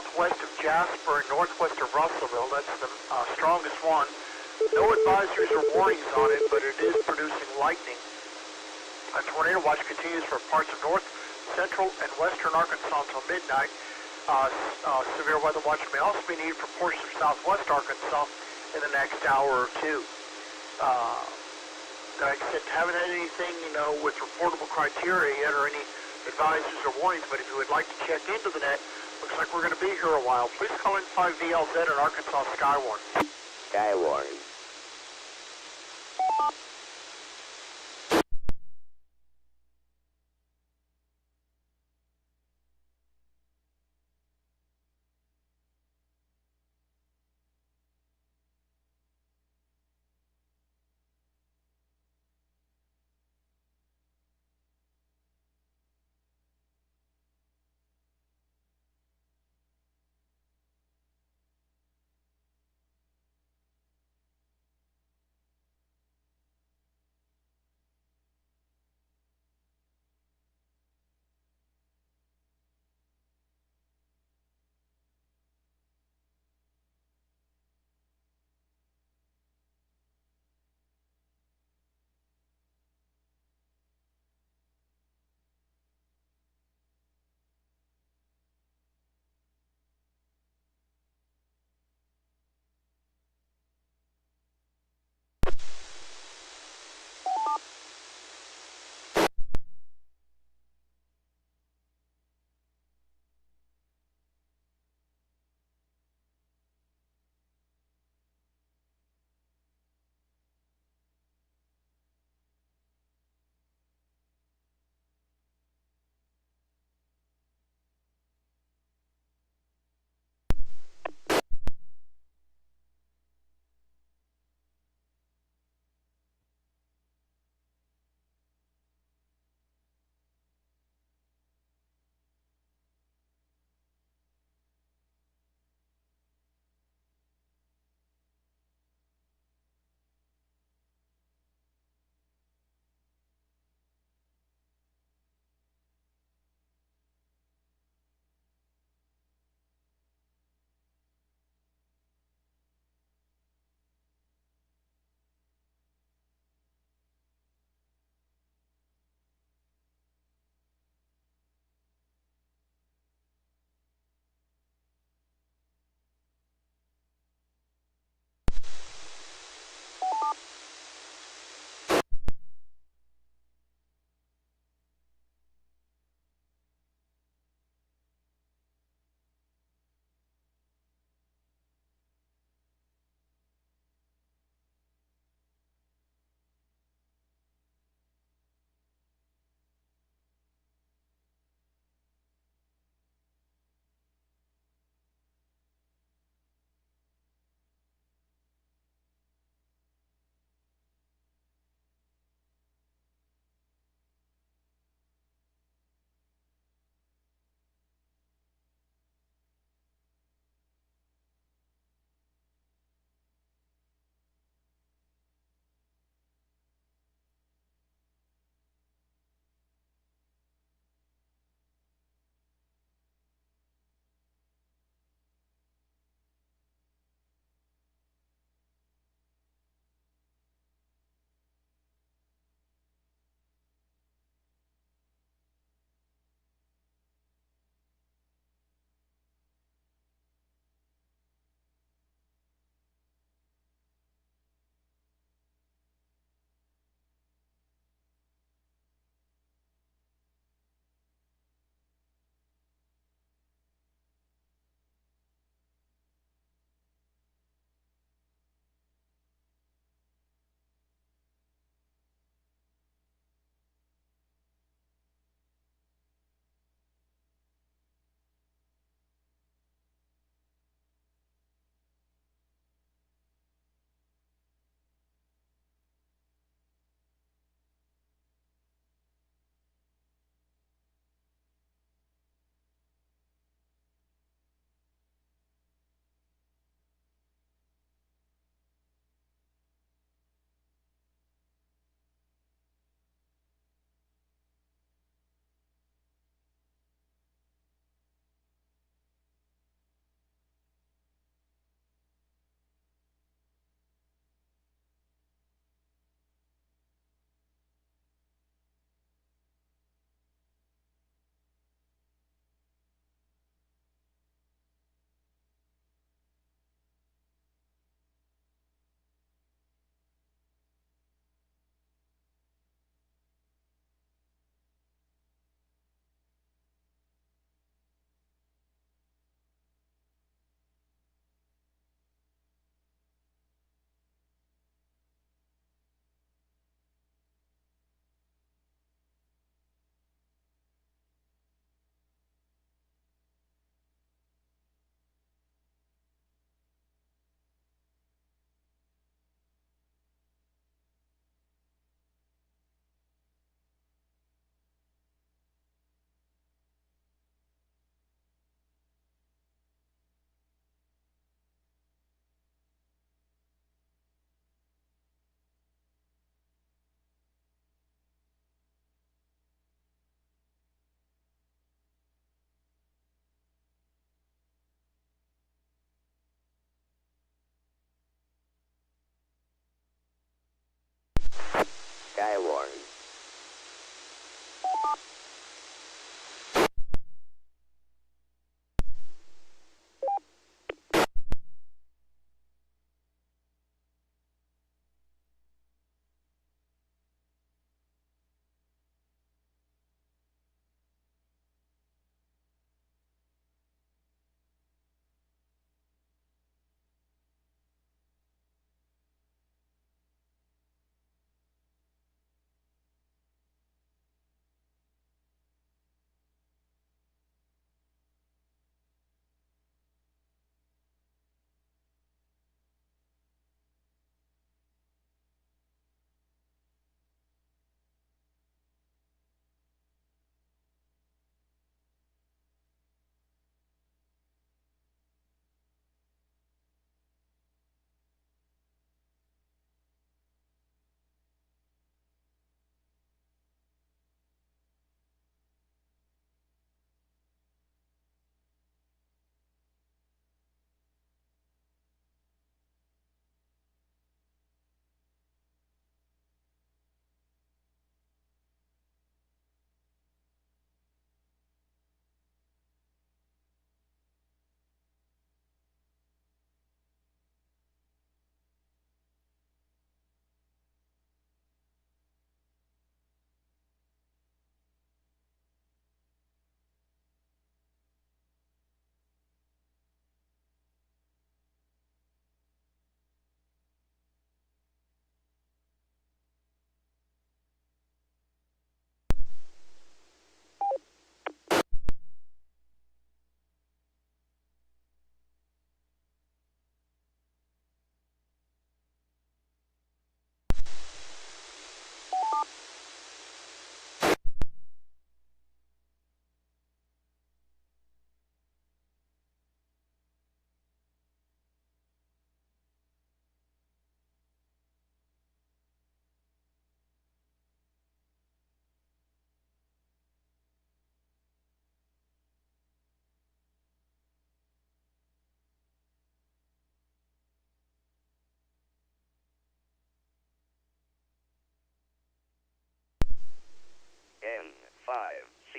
southwest of Jasper and northwest of Russellville. That's the strongest one. No advisories or warnings on it, but it is producing lightning. A tornado watch continues for parts of north, central, and western Arkansas until midnight. Severe weather watch may also be needed for portions of southwest Arkansas in the next hour or two. Like I said, haven't had anything, with reportable criteria yet or any advisories or warnings, but if you would like to check into the net, looks like we're going to be here a while. Please call in 5VLZ at Arkansas Skywarn. Skywarn.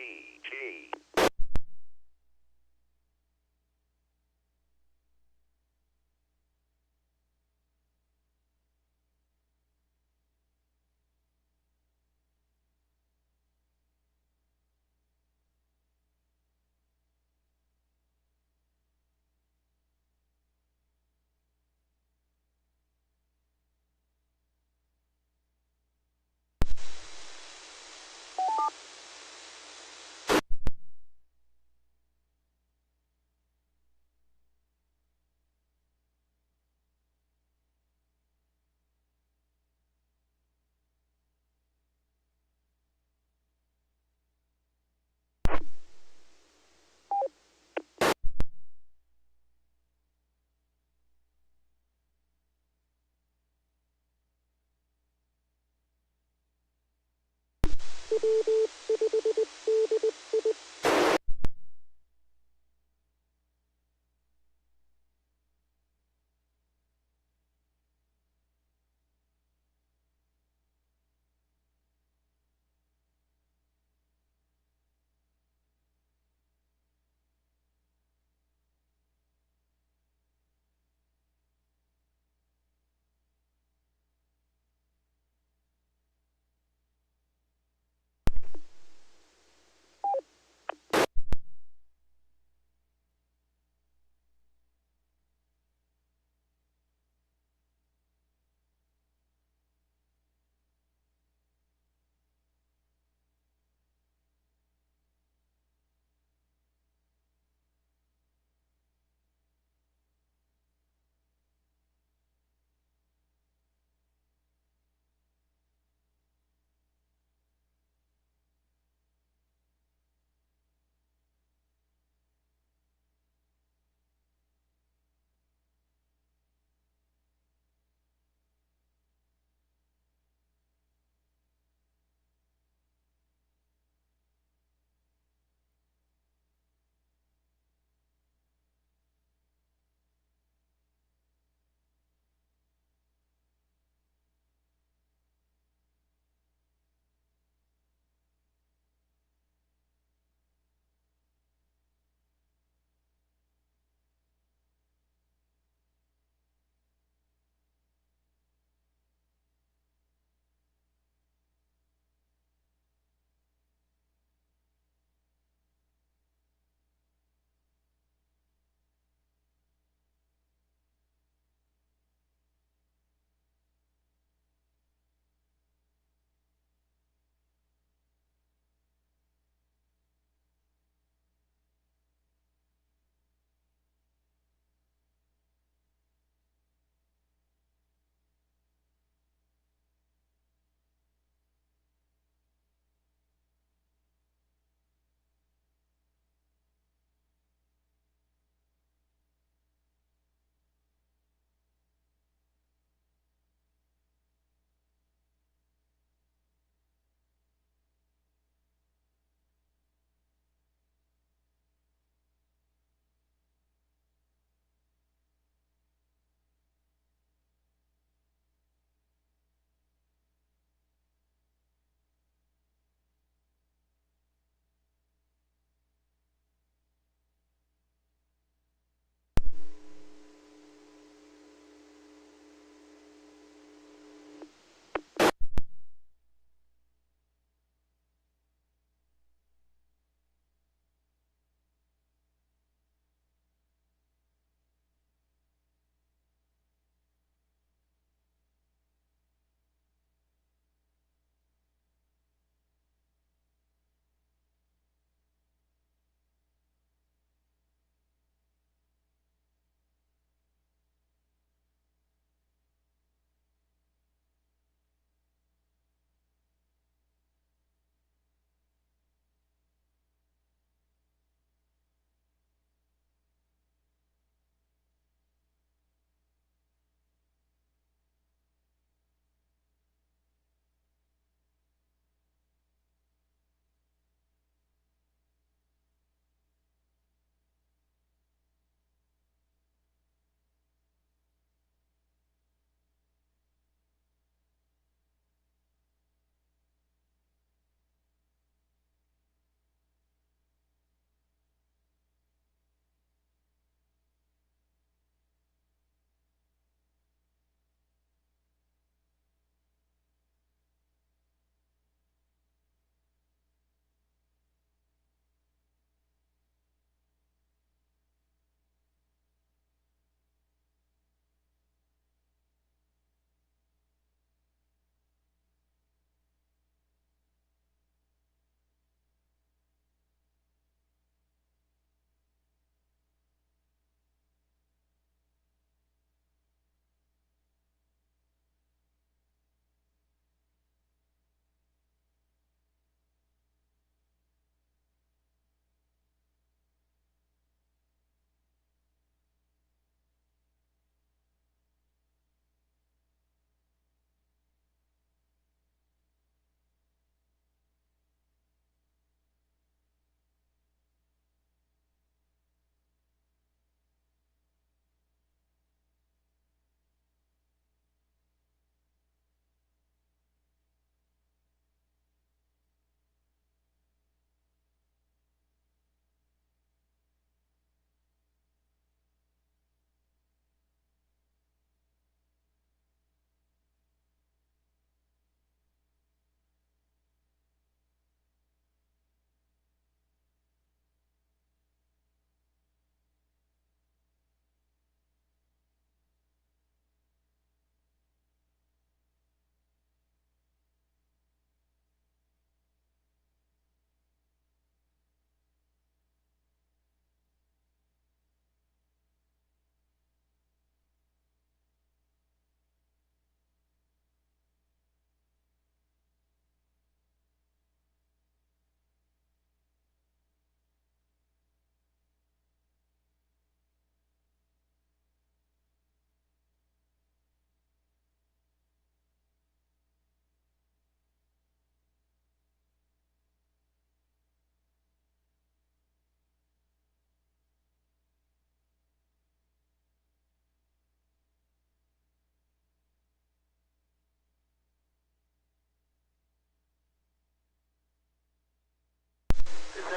N5CG.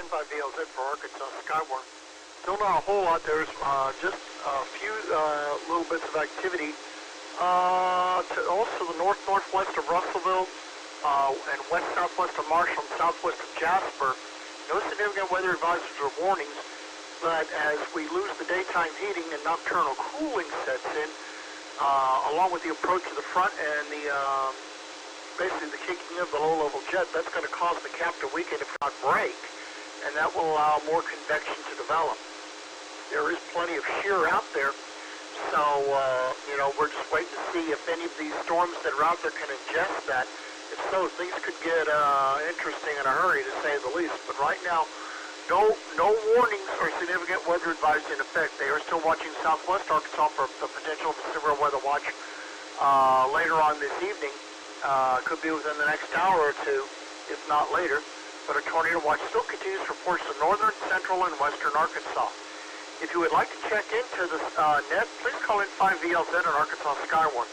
N5VLZ for Arkansas Skywarn. Still not a whole lot. There's just a few little bits of activity. To also the north-northwest of Russellville and west-southwest of Marshall and southwest of Jasper. No significant weather advisories or warnings, but as we lose the daytime heating and nocturnal cooling sets in, along with the approach to the front and the basically the kicking of the low-level jet, that's going to cause the cap to weaken if not break, and that will allow more convection to develop. There is plenty of shear out there, so you know, we're just waiting to see if any of these storms that are out there can ingest that. If so, things could get interesting in a hurry, to say the least. But right now, no warnings or significant weather advisory in effect. They are still watching southwest Arkansas for the potential of a severe weather watch later on this evening. Could be within the next hour or two, if not later. But a tornado watch still continues for reports of northern, central, and western Arkansas. If you would like to check into the net, please call in N5VLZ and Arkansas Skywarn.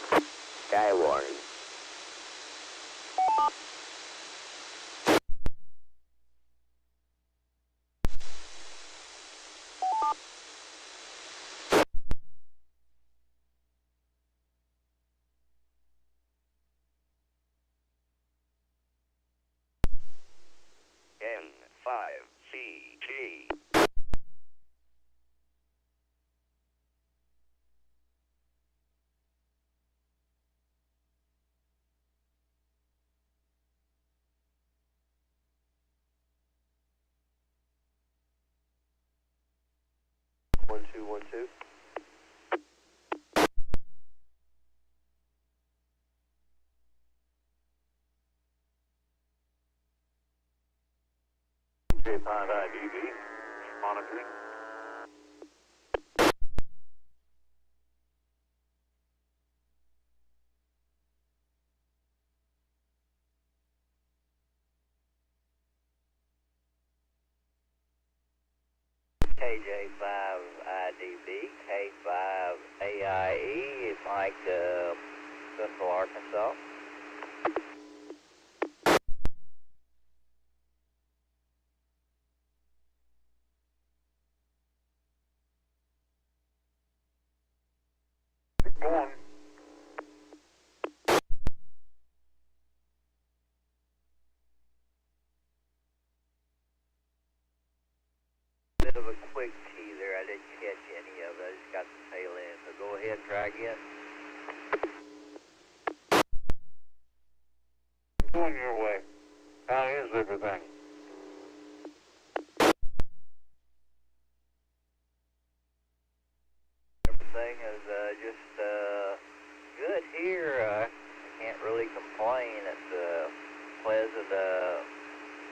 Skywarn. N5CG. One, two, one, two. J5DB, monitoring. KJ5IDB, K5AIE, Mike, Central Arkansas. Going. Bit of a quick tee there. I didn't catch any of it. I just got the tail end. So go ahead and try again. Going your way. How is everything? Everything is just good here. I can't really complain. It's a pleasant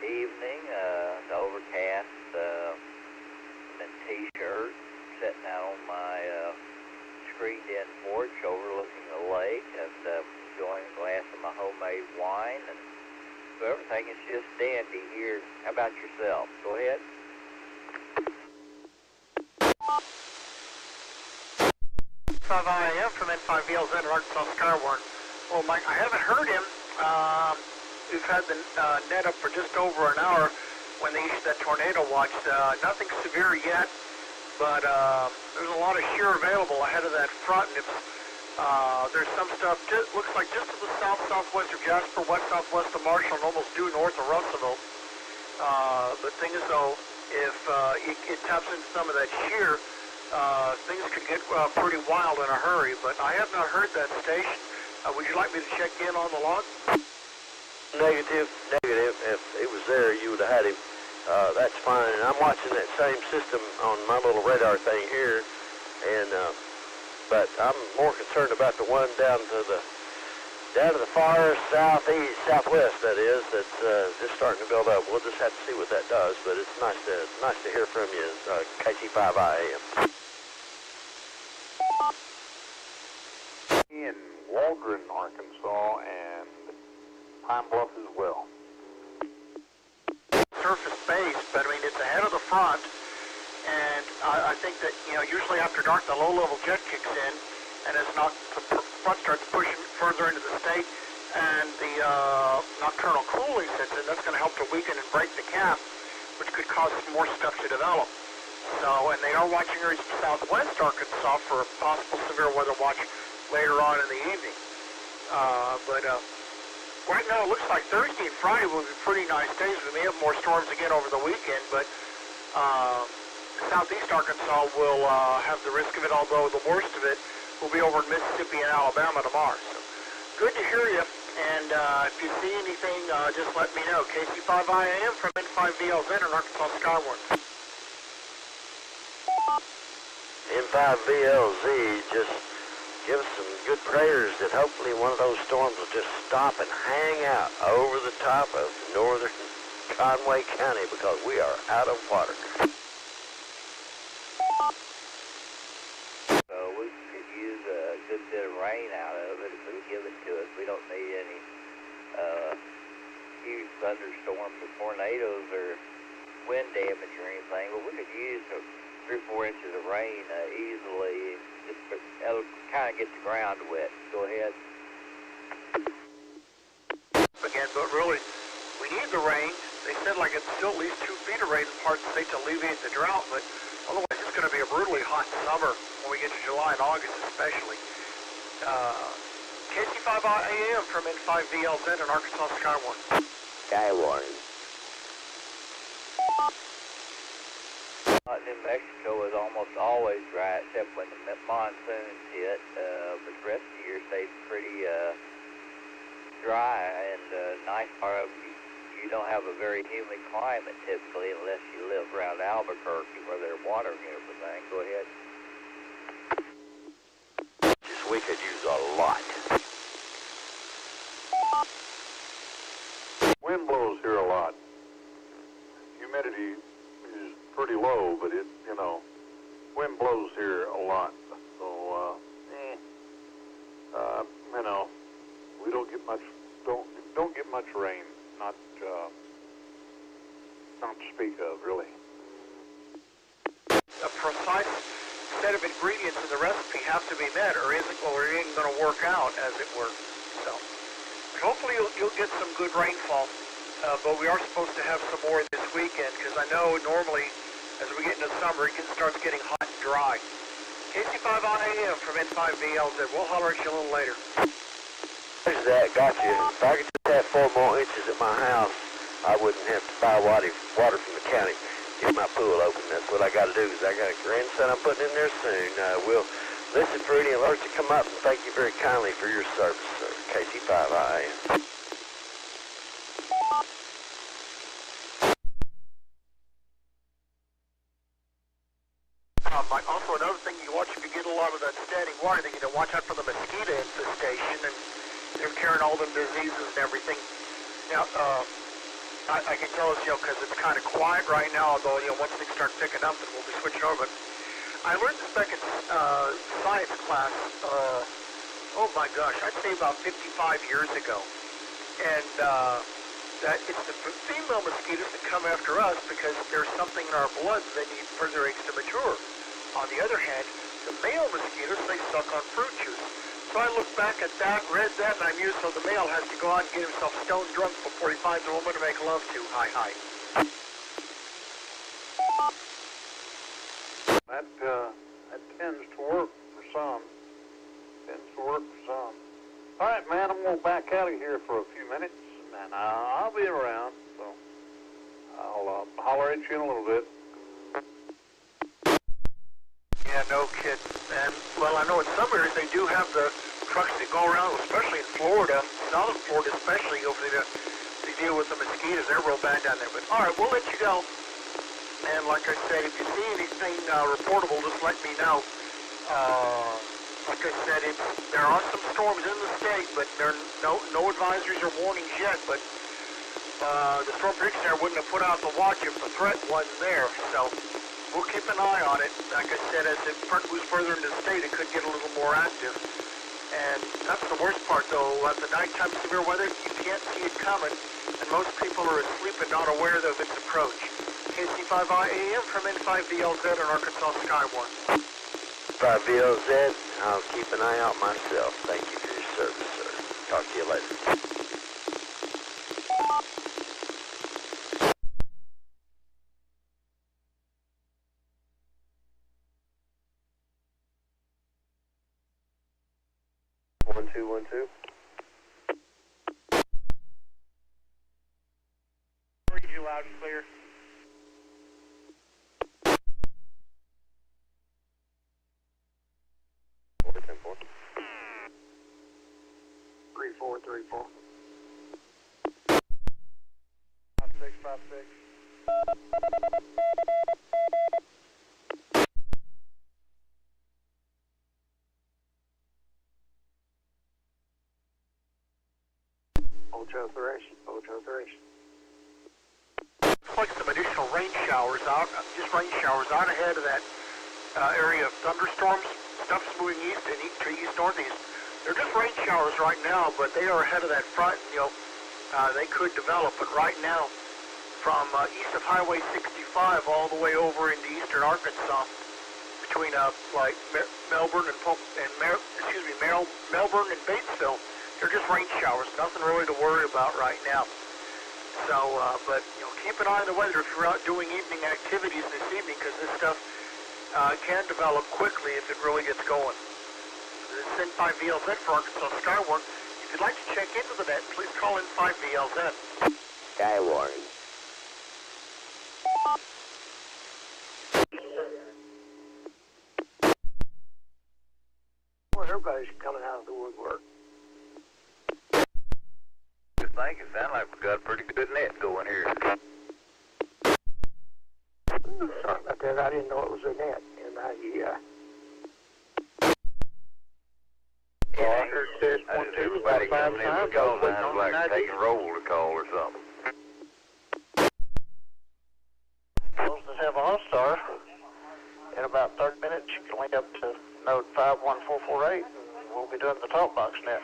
evening. It's overcast. In t-shirt, sitting out on my screened-in porch overlooking the lake and enjoying a glass of my homemade wine. And so everything is just dandy here. How about yourself? Go ahead. 5 from N5VLZ and Arkansas Skywarn. Well, Mike, I haven't heard him. We've had the net up for just over an hour when they issued that tornado watch. Nothing severe yet, but there's a lot of shear available ahead of that front. And there's some stuff, looks like just to the south-southwest of Jasper, west-southwest of Marshall, and almost due north of Russellville. The thing is, though, if it taps into some of that shear, things could get pretty wild in a hurry, but I have not heard that station. Would you like me to check in on the log? Negative. If he was there, you would have had him. That's fine. And I'm watching that same system on my little radar thing here, and but I'm more concerned about the one down to the far southwest. That is, that's just starting to build up. We'll just have to see what that does. But it's nice to hear from you, KG5IAM. In Waldron, Arkansas, and Pine Bluff as well. Surface based, but I mean it's ahead of the front, and I think that, you know, usually after dark the low-level jet kicks in, and as the front starts pushing further into the state, and the nocturnal cooling sets in, that's going to help to weaken and break the cap. which could cause some more stuff to develop. So, and they are watching areas of southwest Arkansas for a possible severe weather watch later on in the evening. But right now it looks like Thursday and Friday will be pretty nice days. We may have more storms again over the weekend, but southeast Arkansas will have the risk of it, although the worst of it will be over in Mississippi and Alabama tomorrow. So, good to hear you, and if you see anything, just let me know. KC5IAM from N5VLZ in Arkansas Skywarn. N5VLZ, just give us some good prayers that hopefully one of those storms will just stop and hang out over the top of northern Conway County, because we are out of water. So we could use a good bit of rain out of it if they give it to us. We don't need any huge thunderstorms or tornadoes or wind damage or anything, but we could use 3 or 4 inches of rain easily. It'll kind of get the ground wet. Go ahead. Again, but really, we need the rain. They said like it's still at least 2 feet of rain in parts of the state to alleviate the drought, but otherwise it's going to be a brutally hot summer when we get to July and August especially. KC5IAM from N5VLZ in Arkansas Skywarn. Skywarn. New Mexico is almost always dry except when the monsoons hit, but the rest of the year stays pretty dry, and nice part of you don't have a very humid climate typically unless you live around Albuquerque where they're watering everything. Go ahead. Just we could use a lot. Wind blows here a lot. Humidity is pretty low, but it, wind blows here a lot. So, we don't get much rain. Not to speak of, really. A precise set of ingredients in the recipe have to be met, or it ain't going to work out, as it were. So, hopefully you'll get some good rainfall, but we are supposed to have some more this weekend, because I know normally, as we get into summer, it starts getting hot and dry. KC5IAM from N5VLZ. We'll holler at you a little later. There's that. Got you. If I could just have 4 more inches at my house, I wouldn't have to buy water from the county. Get my pool open. That's what I got to do, because I got a grandson I'm putting in there soon. We'll listen for any alerts that come up, and thank you very kindly for your service, sir. KC5IAM. Also, another thing you watch, if you get a lot of that standing water, then you know, watch out for the mosquito infestation, and they're carrying all them diseases and everything. Now, I can tell us, because it's kind of quiet right now, although, once things start picking up, then we'll be switching over. But I learned this back in science class, oh my gosh, I'd say about 55 years ago. And that it's the female mosquitoes that come after us because there's something in our blood that need further eggs to mature. On the other hand, the male mosquitoes, they suck on fruit juice. So I looked back at that, read that, and I knew so the male has to go out and get himself stone drunk before he finds a woman to make love to. Hi. That tends to work for some. All right, man, I'm going to back out of here for a few minutes, and I'll be around, so I'll holler at you in a little bit. Yeah, no kidding. And, well, I know in some areas they do have the trucks that go around, especially in Florida, southern Florida especially, they deal with the mosquitoes. They're real bad down there. But, all right, we'll let you go. And like I said, if you see anything reportable, just let me know. Like I said, there are some storms in the state, but there are no advisories or warnings yet. But the Storm Prediction Center wouldn't have put out the watch if the threat wasn't there. So we'll keep an eye on it. Like I said, as it moves further into the state, it could get a little more active. And that's the worst part, though. At the nighttime severe weather, you can't see it coming, and most people are asleep and not aware of its approach. KC5IAM from N5VLZ in Arkansas Skywarn. 5VLZ, I'll keep an eye out myself. Thank you for your service, sir. Talk to you later. 1212. Read you loud and clear. Four. 3434. 5656. Ocho Thresh. Looks like some additional rain showers out, just rain showers out ahead of that area of thunderstorms. Stuff's moving east and east northeast. They're just rain showers right now, but they are ahead of that front. They could develop, but right now, from east of Highway 65 all the way over into eastern Arkansas, between like Melbourne and Melbourne and Batesville, they're just rain showers. Nothing really to worry about right now. So, but keep an eye on the weather if you're out doing evening activities this evening, because this stuff can develop quickly if it really gets going. This is N5VLZ for Arkansas Skywarn. If you'd like to check into the net, please call N5VLZ. Skywarn. Well, everybody's coming out of the woodwork. Just think it sounds like we got a pretty good net going here. Sorry about that. I didn't know it was a net. And I heard this one too. Everybody About 5 coming in times. with call sounds like taking roll to call or something. Supposed to have a All-Star. In about 30 minutes, you can link up to node 51448, and we'll be doing the talk box net.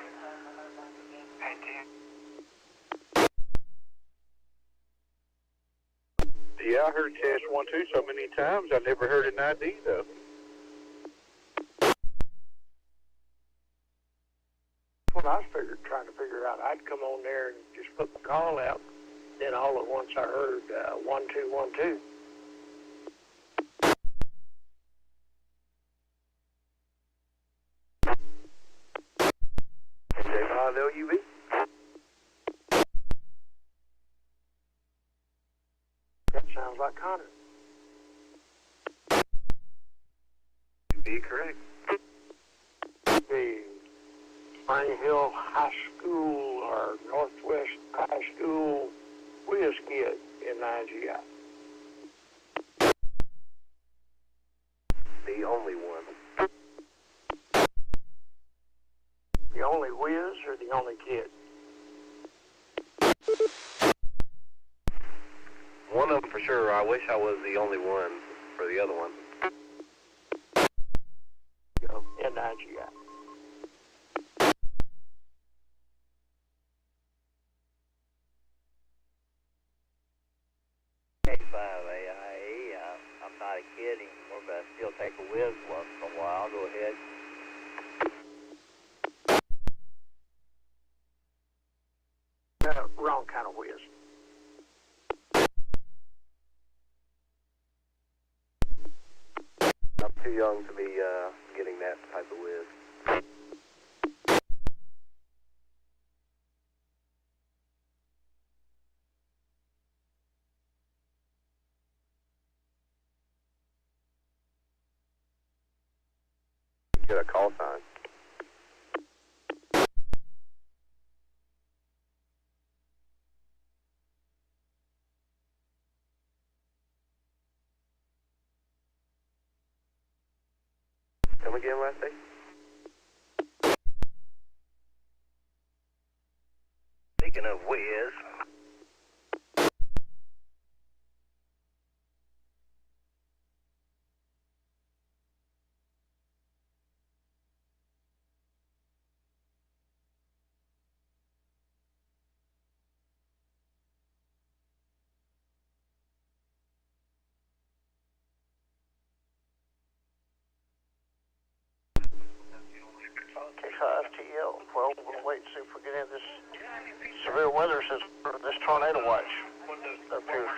Yeah, I heard Test 1-2 so many times, I never heard an ID though. What I was trying to figure out, I'd come on there and just put the call out. Then all at once I heard 1212. J5LUV? That sounds like Connor. You'd be correct. The Spring Hill High School or Northwest High School whiz kid in 9GI. The only one. The only whiz or the only kid? One of them for sure. I wish I was the only one for the other one. In 9GI. A5AIE, I'm not a kid anymore, but I still take a whiz once in a while. Go ahead. Wrong kind of whiz. I'm too young to be getting that type of whiz. Get a call sign. Come again, Leslie? Speaking of whiz. K5TL. Well, we'll wait and see if we get in this severe weather system, this tornado watch up here.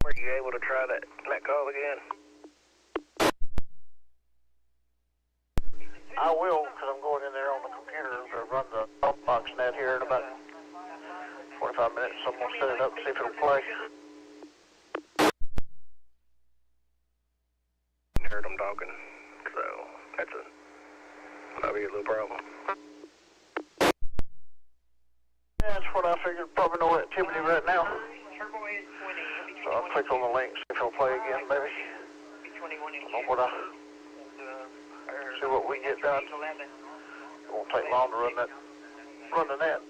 Were you able to try that call again? Someone set it up, see if it'll play. Heard them talking, so might be a little problem. Yeah, that's what I figured. Probably no activity right now. So I'll click on the link, see if it'll play again, maybe. See what we get done. It won't take long to run the net.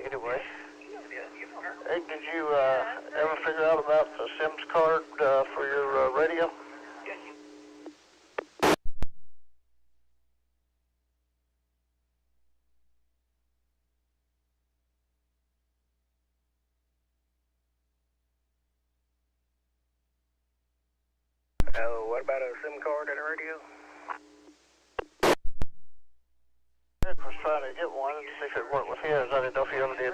Anyway, hey, did you ever figure out about the SIMS card for your radio? What about a SIM card at a radio? Rick was trying to get one and see if it worked with his. I didn't know if he ever did.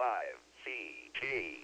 N5CG.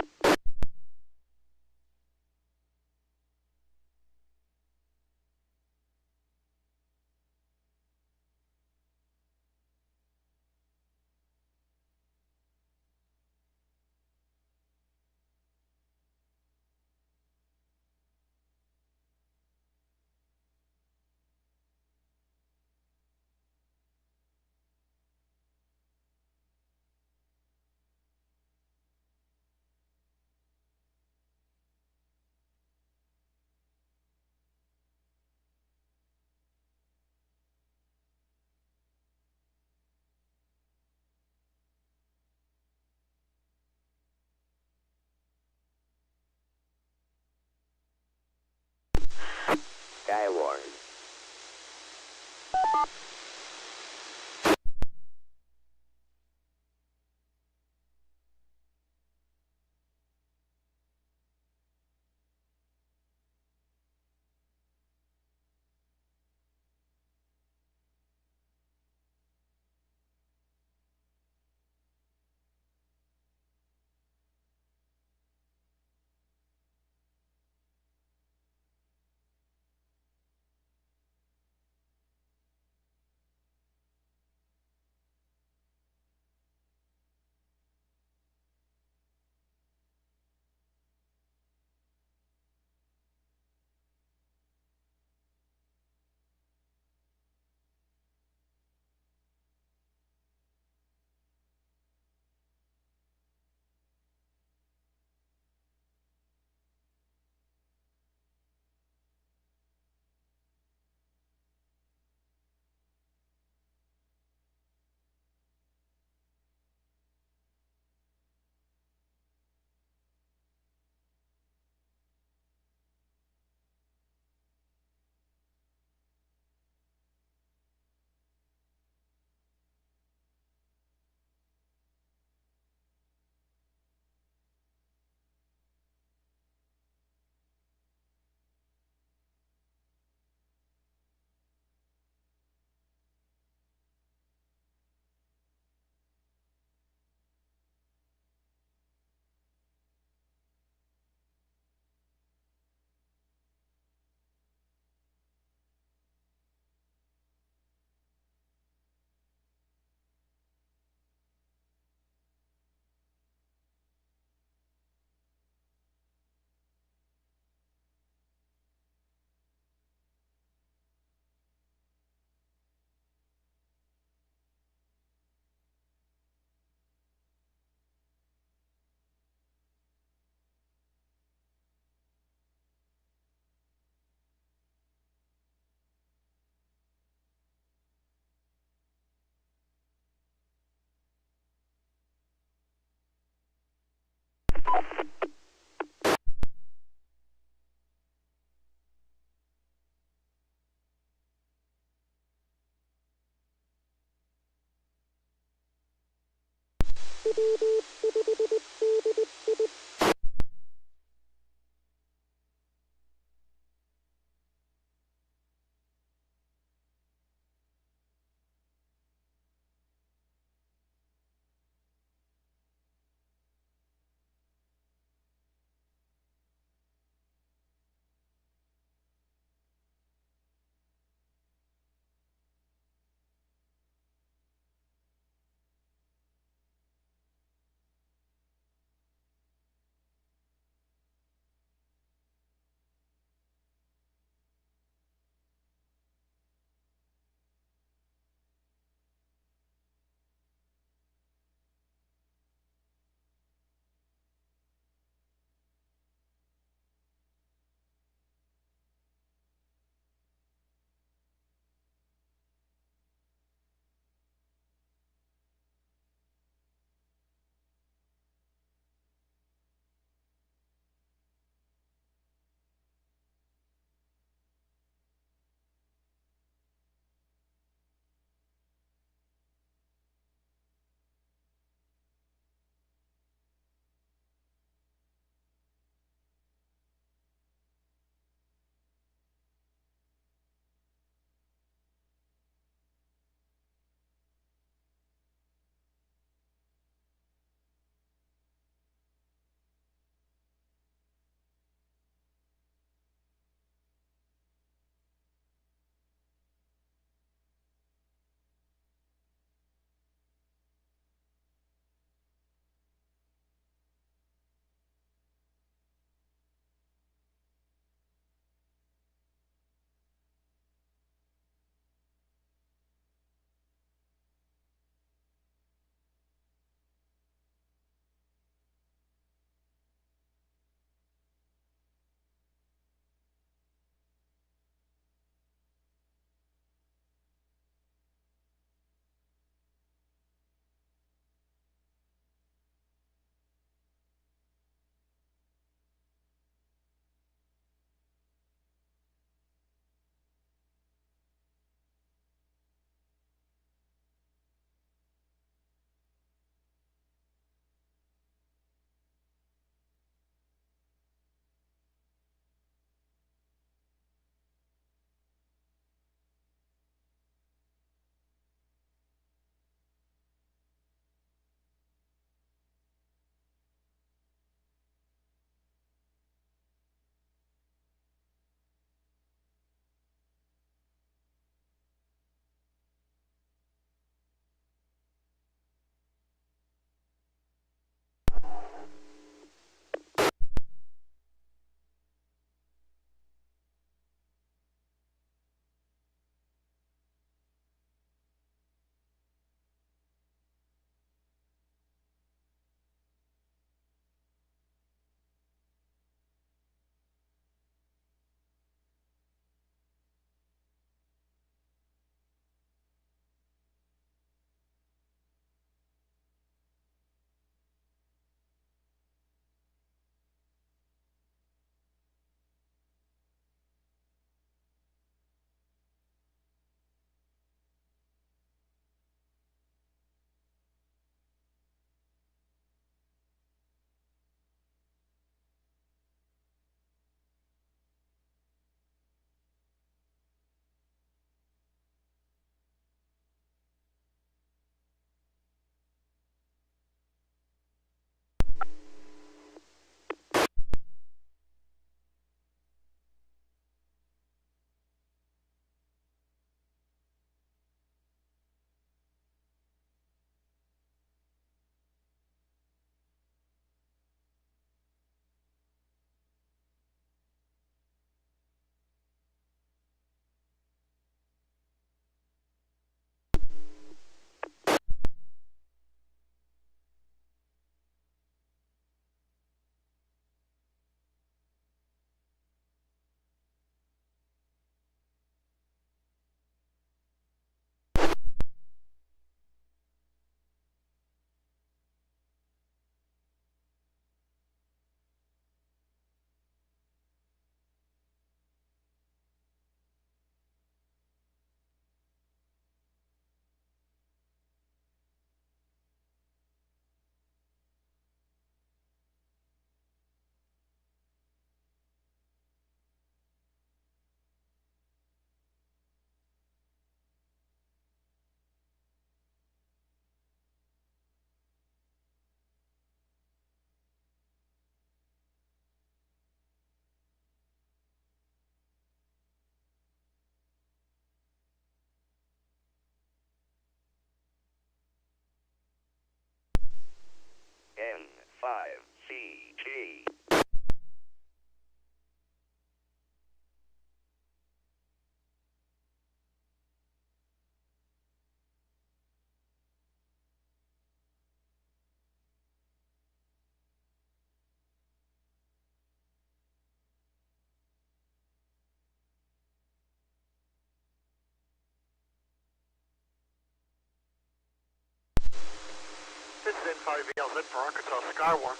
N5VLZ for Arkansas Skywarn.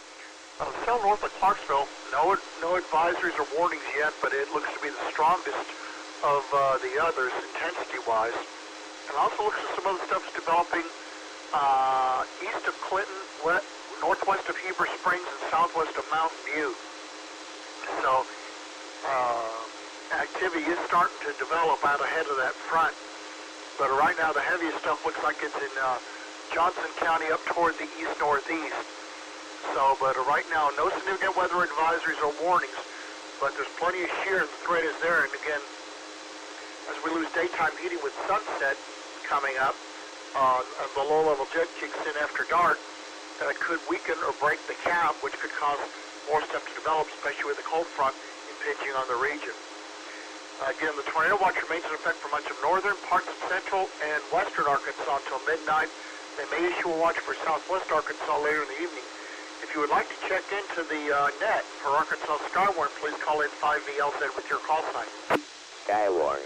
Still north of Clarksville, no advisories or warnings yet, but it looks to be the strongest of the others intensity-wise. And also looks at some other stuff that's developing east of Clinton, northwest of Heber Springs, and southwest of Mountain View. So activity is starting to develop out ahead of that front. But right now the heaviest stuff looks like it's in Johnson County up toward the east-northeast. So, but right now, no significant weather advisories or warnings, but there's plenty of shear and the threat is there. And again, as we lose daytime heating with sunset coming up, the low-level jet kicks in after dark, that could weaken or break the cap, which could cause more stuff to develop, especially with the cold front impinging on the region. Again, the tornado watch remains in effect for much of northern, parts of central, and western Arkansas until midnight. They may issue a watch for southwest Arkansas later in the evening. If you would like to check into the net for Arkansas Skywarn, please call in 5VLZ with your call sign. Skywarn.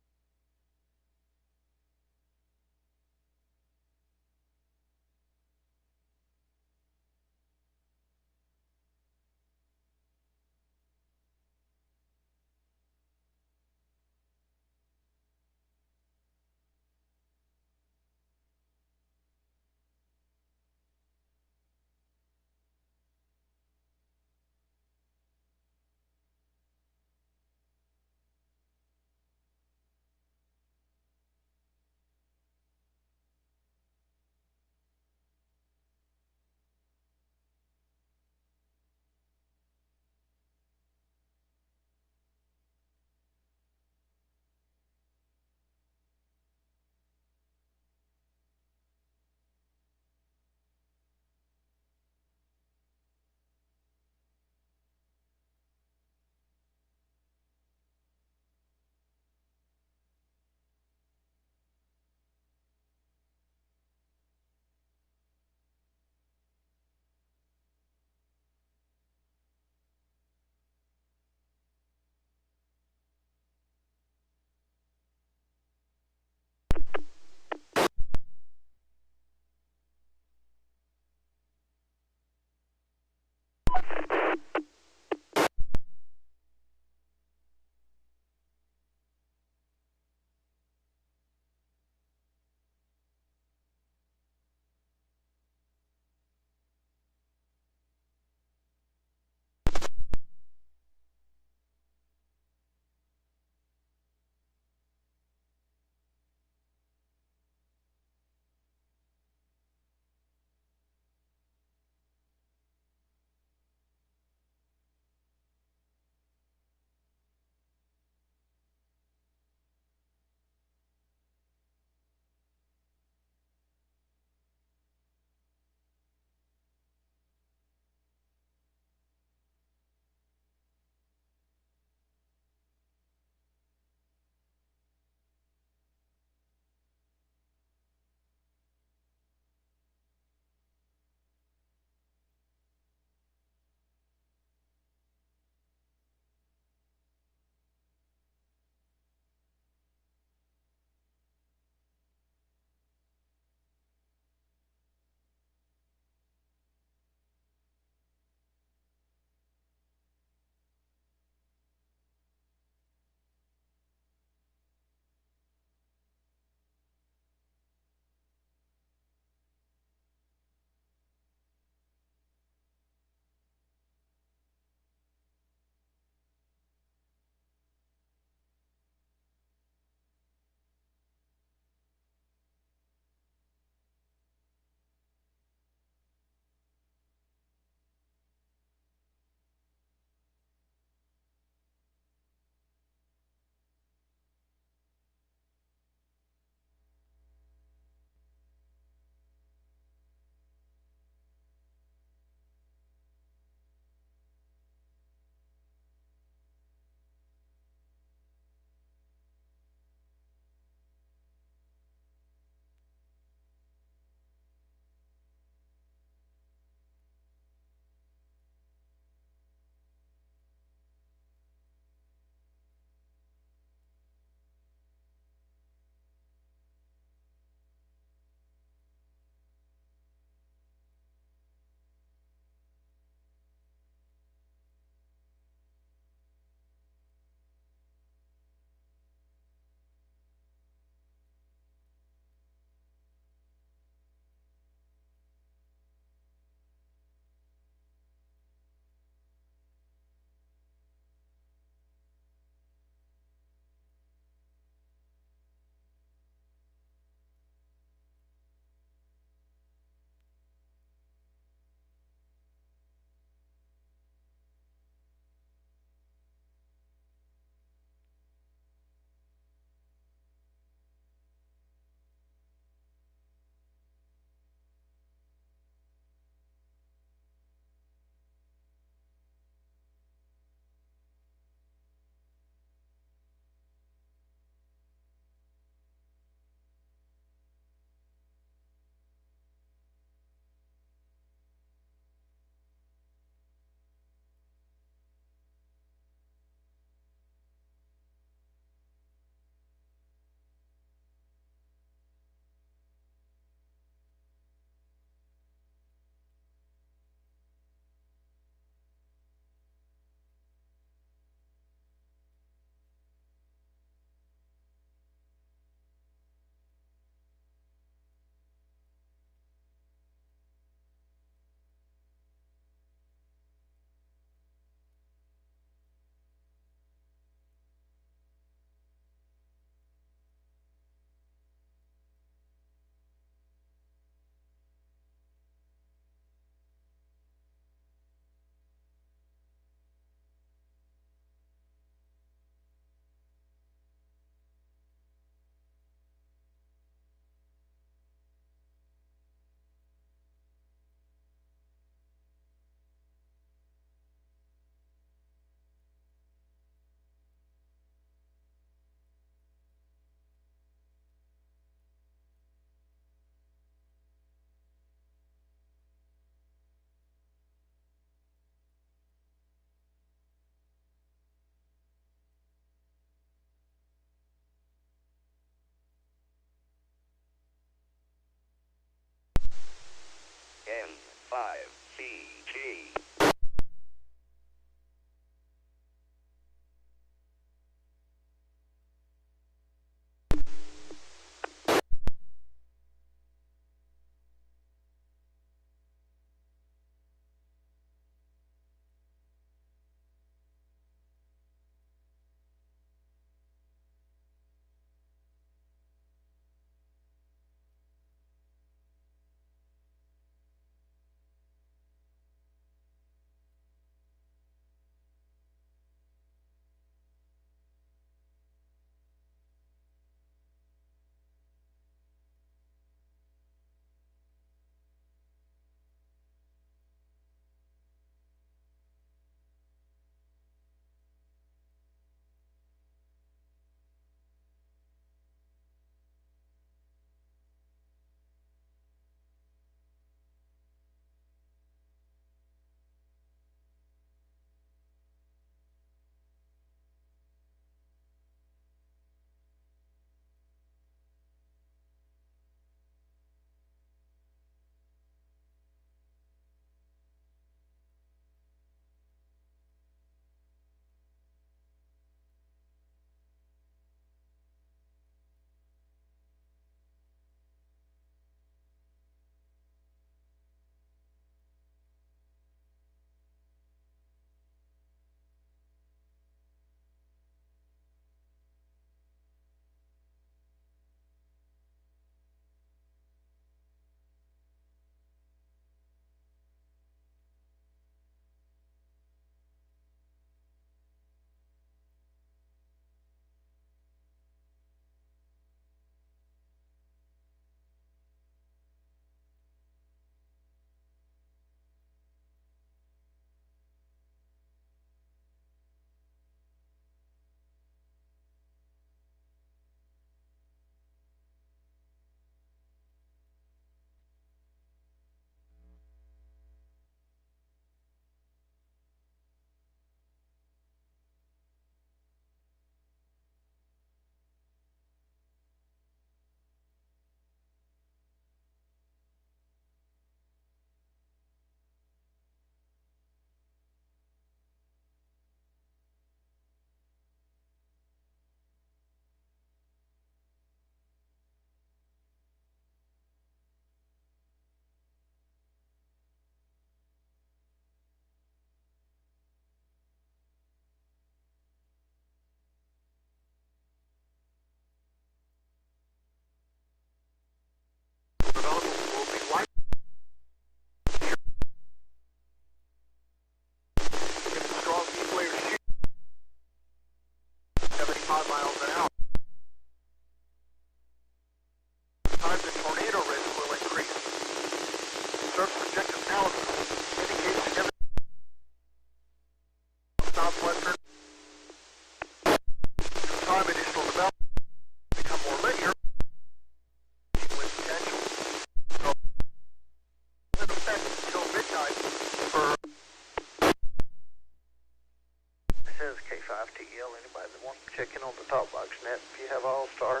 N5TL. Anybody that wants to check in on the talk box net, if you have All-Star,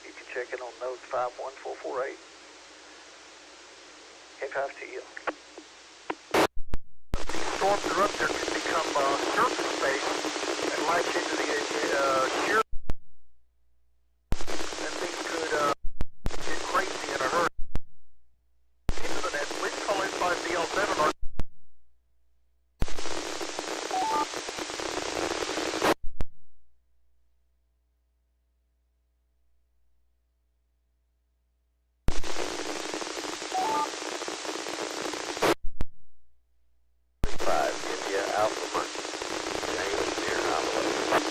you can check in on node 51448. N5TL. These storms that are up there can become surface based and latch into the shear. And things could get crazy in a hurry. Into the net, please call N5DL7 or India Alpha Month. James near Alpha.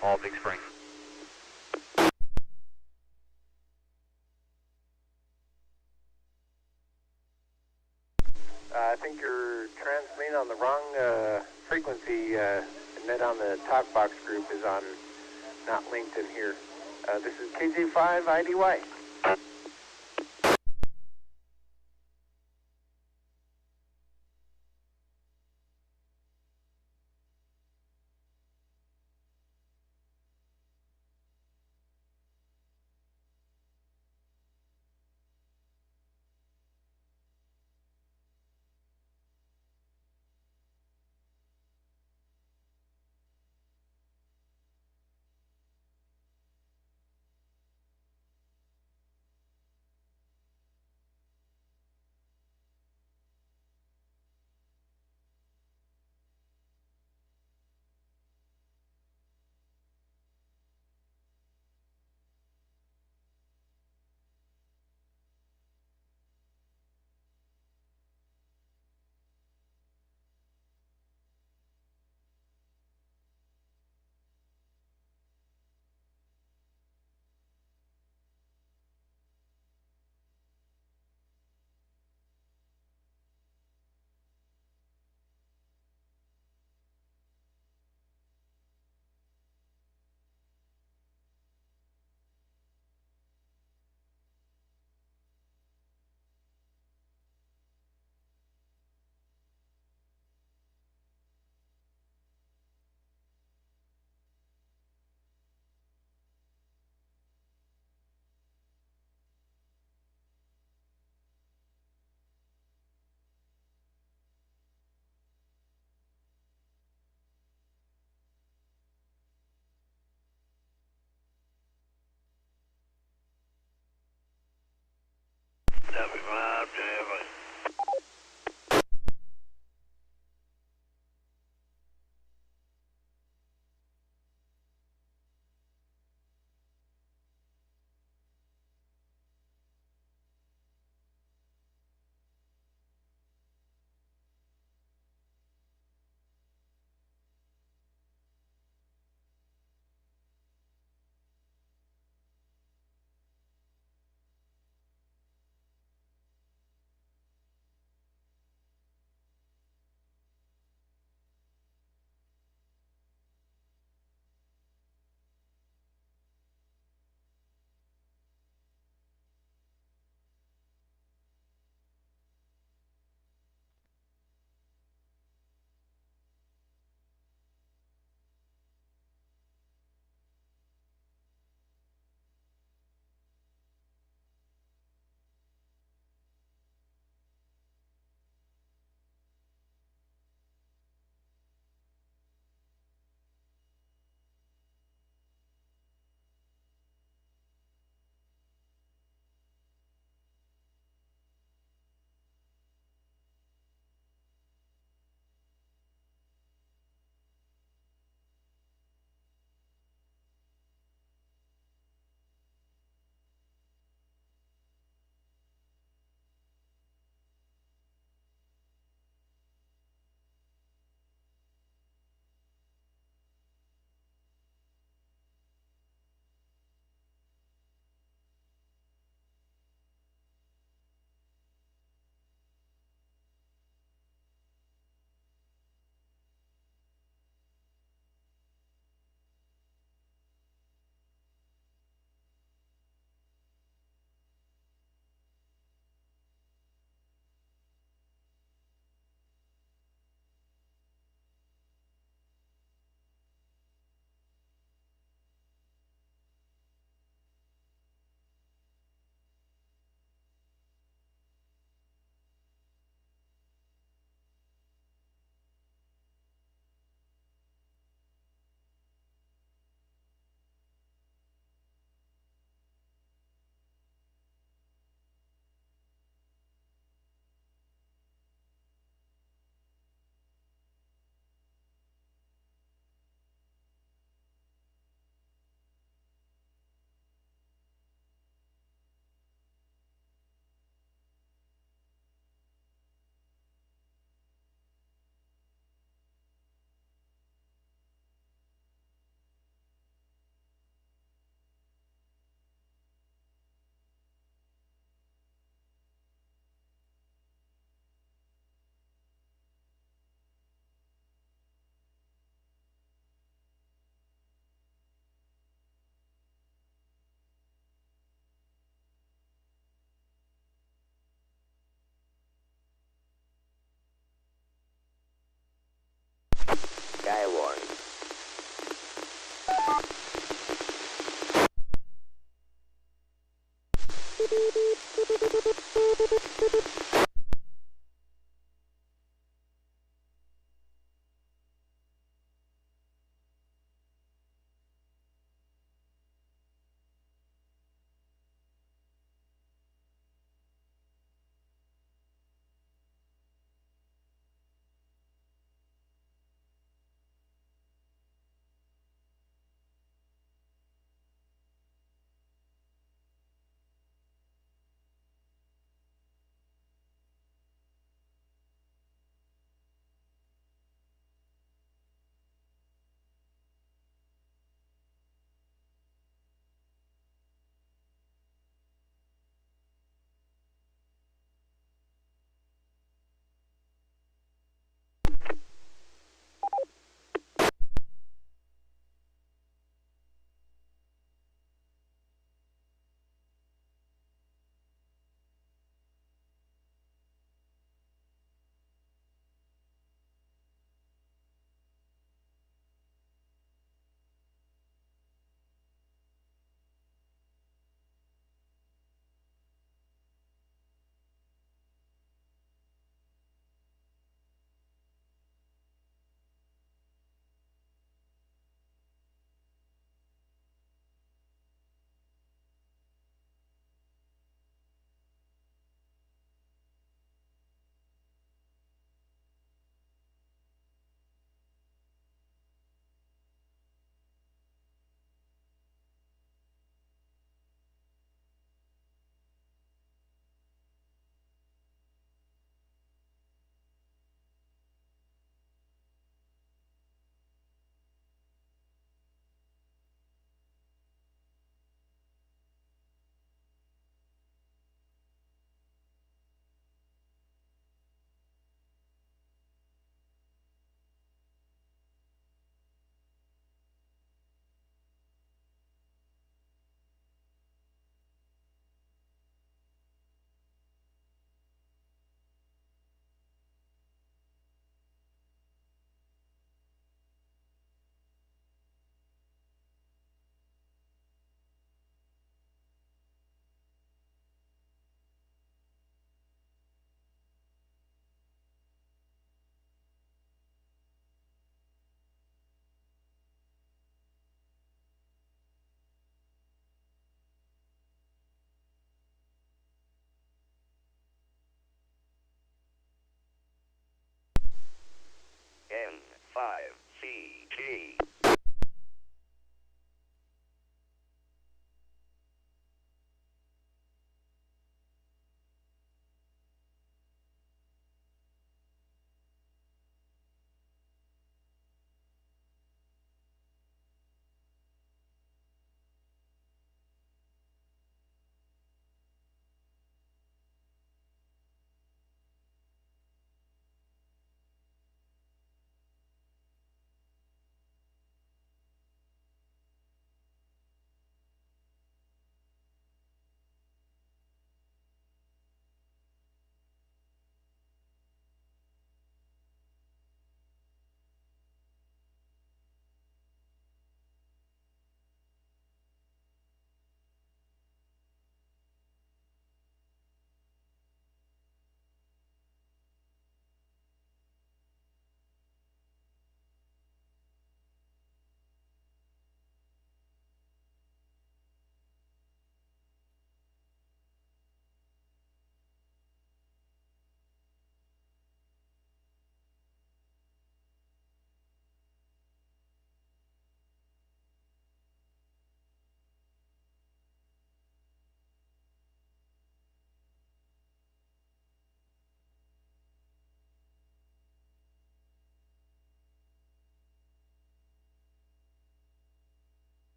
Paul, Big Spring. I think you're transmitting on the wrong frequency. The net on the talk box group is on, not linked in here. This is KG5DI. N5CG.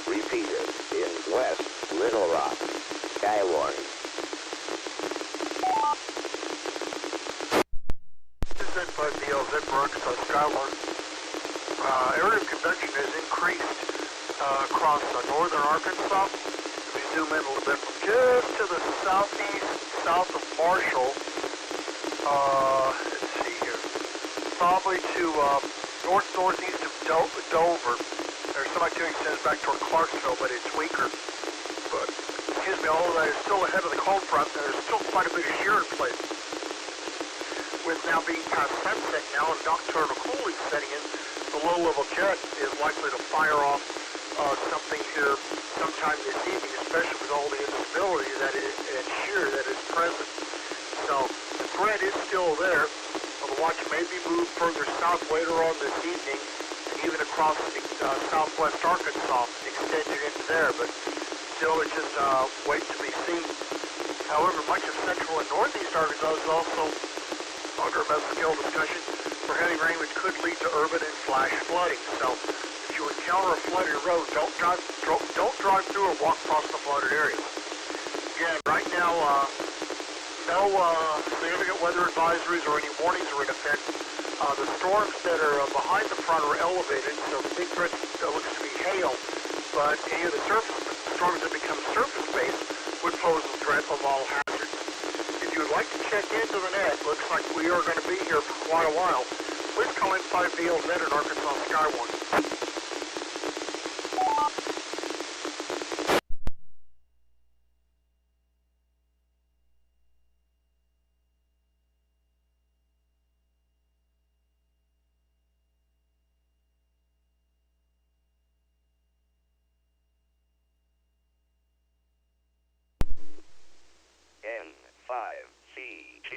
repeater in West Little Rock. Skywarn. This is N5DLZ for Arkansas Skywarn. Area of convection has increased across northern Arkansas. If we zoom in a little bit, just to the southeast, south of Marshall, let's see here, probably to northeast of Dover. There's some activity that extends back toward Clarksville, but it's weaker. But, excuse me, although that is still ahead of the cold front, there's still quite a bit of shear in place. With now being past sunset now and nocturnal cooling setting in, the low-level jet is likely to fire off something here sometime this evening, especially with all the instability that is and shear that is present. So the threat is still there. The watch may be moved further south later on this evening, and even across southwest Arkansas, extended into there. But still, it's just wait to be seen. However, much of central and northeast Arkansas is also under mesoscale discussion for heavy rain, which could lead to urban and flash flooding. So, if you encounter a flooded road, don't drive through or walk across the flooded areas. Again, right now, no significant weather advisories or any warnings are in effect. The storms that are behind the front are elevated, so the big threat looks to be hail. But any of the storms that become surface-based would pose a threat of all hazards. If you would like to check into the net, looks like we are going to be here for quite a while. Please call N5DLZ at Arkansas Skywarn. N5CG.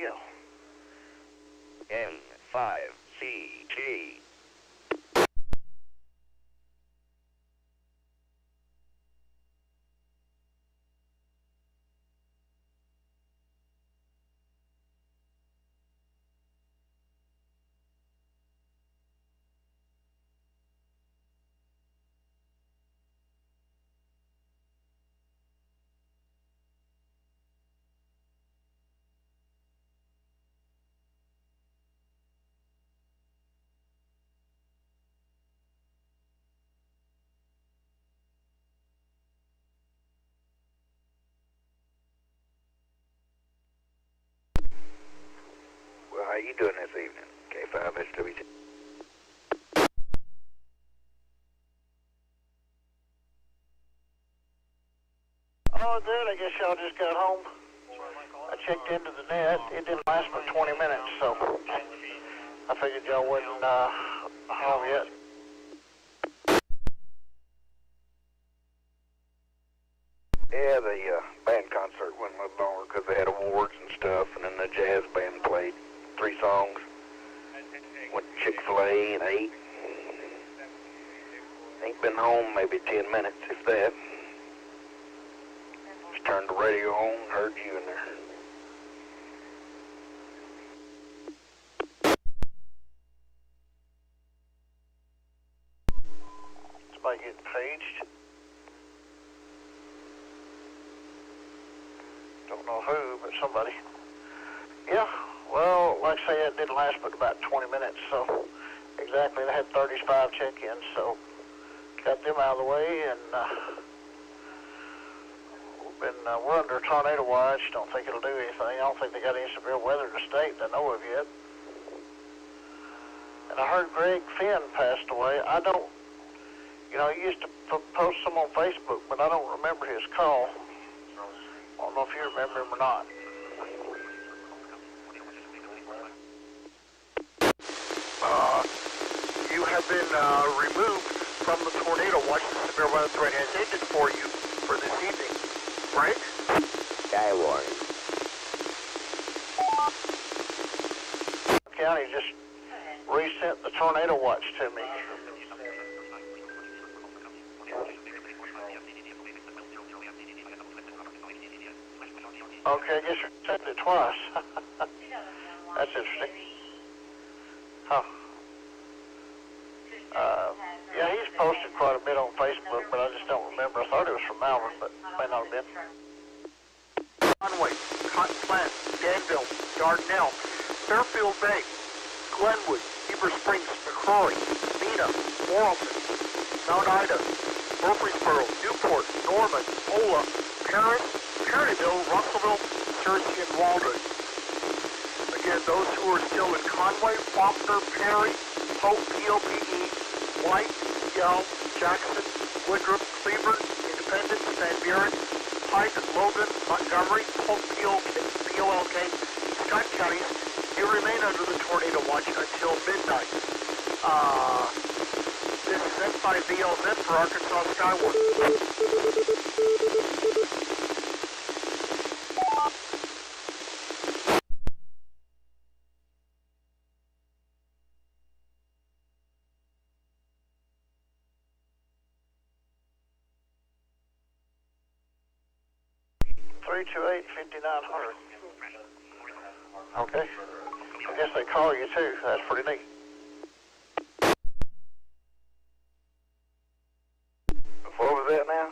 deal. N5CG. Well, how you doing this evening? K5SWT. Oh, good. I guess y'all just got home. I checked into the net. It didn't last but 20 minutes, so I figured y'all wasn't home yet. Yeah, the band concert went a little longer because they had awards and stuff, and then the jazz band played 3 songs. Went to Chick-fil-A and ate. Ain't been home maybe 10 minutes, if that. Just turned the radio on, heard you in there. Somebody getting paged. Don't know who, but somebody. Yeah, well, like I say, it didn't last but about 20 minutes, so exactly, they had 35 check-ins, so got them out of the way, and we're under tornado watch. Don't think it'll do anything. I don't think they got any severe weather in the state that I know of yet. And I heard Greg Finn passed away. I don't, he used to post some on Facebook, but I don't remember his call. I don't know if you remember him or not. You have been removed from the tornado watch. The severe weather threat has ended for you for this evening. Right? Skywarn. County just resent the tornado watch to me. Okay, I guess you're sending it twice. That's interesting. Huh. Yeah, he's posted quite a bit on Facebook, but I just don't remember. I thought it was from Malvern, but may not have been. Conway, Cotton Plant, Danville, Dardanelle, Fairfield Bay, Glenwood, Heber Springs, McCrory, Mena, Morrilton, Mount Ida, Murfreesboro, Newport, Norman, Ola, Paris, Perryville, Russellville, Searcy, and Walden. Again, those who are still in Conway, Faulkner, Perry, Hope, POPE, White, Yell, Jackson, Woodruff, Cleveland, Independence, Van Buren, Pike, Logan, Montgomery, Polk, POLK, Scott counties, you remain under the tornado watch until midnight. This is N5VLZ for Arkansas Skywarn. 328-5900. Okay. I guess they call you too. That's pretty neat. What was that now?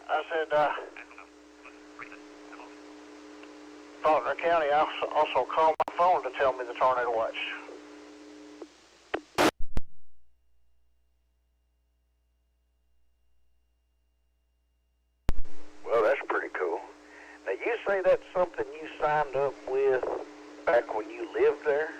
I said, Faulkner County also called my phone to tell me the tornado watch. Well, that's pretty cool. Now, you say that's something you signed up with back when you lived there?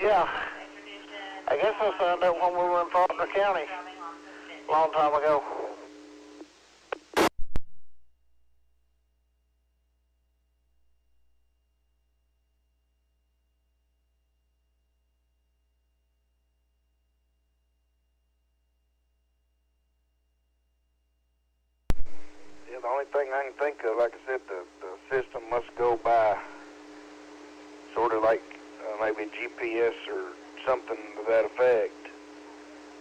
Yeah. I guess I signed up when we were in Faulkner County a long time ago. Yeah, the only thing I can think of, like I said, the system must go by sort of like maybe GPS or something to that effect.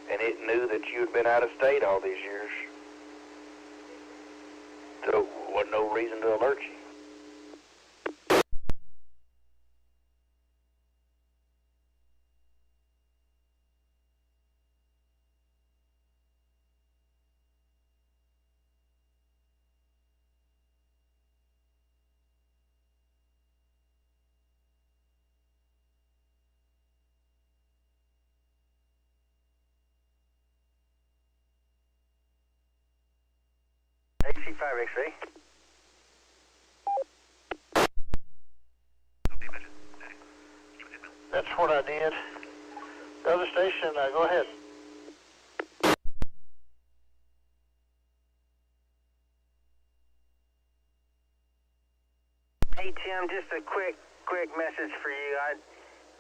And it knew that you had been out of state all these years. So there wasn't no reason to alert you. C5XA. That's what I did. The other station, go ahead. Hey Tim, just a quick message for you.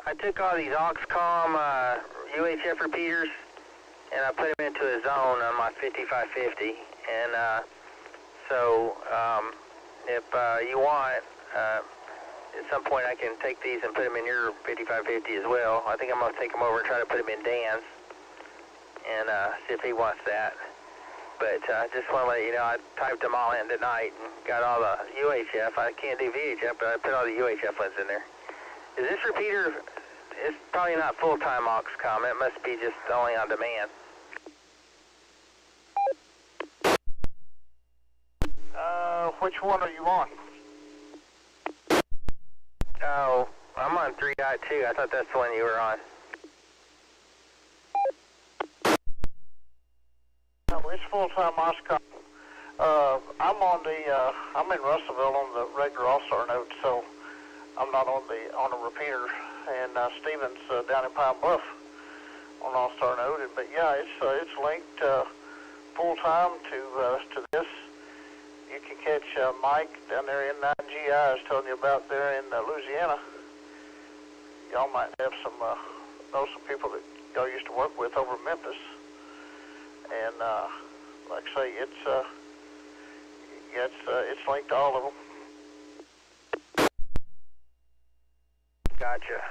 I took all these Auxcom UHF repeaters and I put them into a zone on my 5550. And so if you want, at some point I can take these and put them in your 5550 as well. I think I'm going to take them over and try to put them in Dan's and see if he wants that. But I just want to let you know, I typed them all in tonight and got all the UHF. I can't do VHF, but I put all the UHF ones in there. Is this repeater, it's probably not full-time Auxcom. It must be just only on demand. Which one are you on? Oh, I'm on 3.2. I thought that's the one you were on. No, it's full-time Auxcom. I'm in Russellville on the regular All-Star node, so I'm not on a repeater. And Steven's down in Pine Bluff on All-Star node. But yeah, it's linked full-time to this. You can catch Mike down there in N5CG I was telling you about there in Louisiana. Y'all might have know some people that y'all used to work with over in Memphis. And like I say, it's linked to all of them. Gotcha.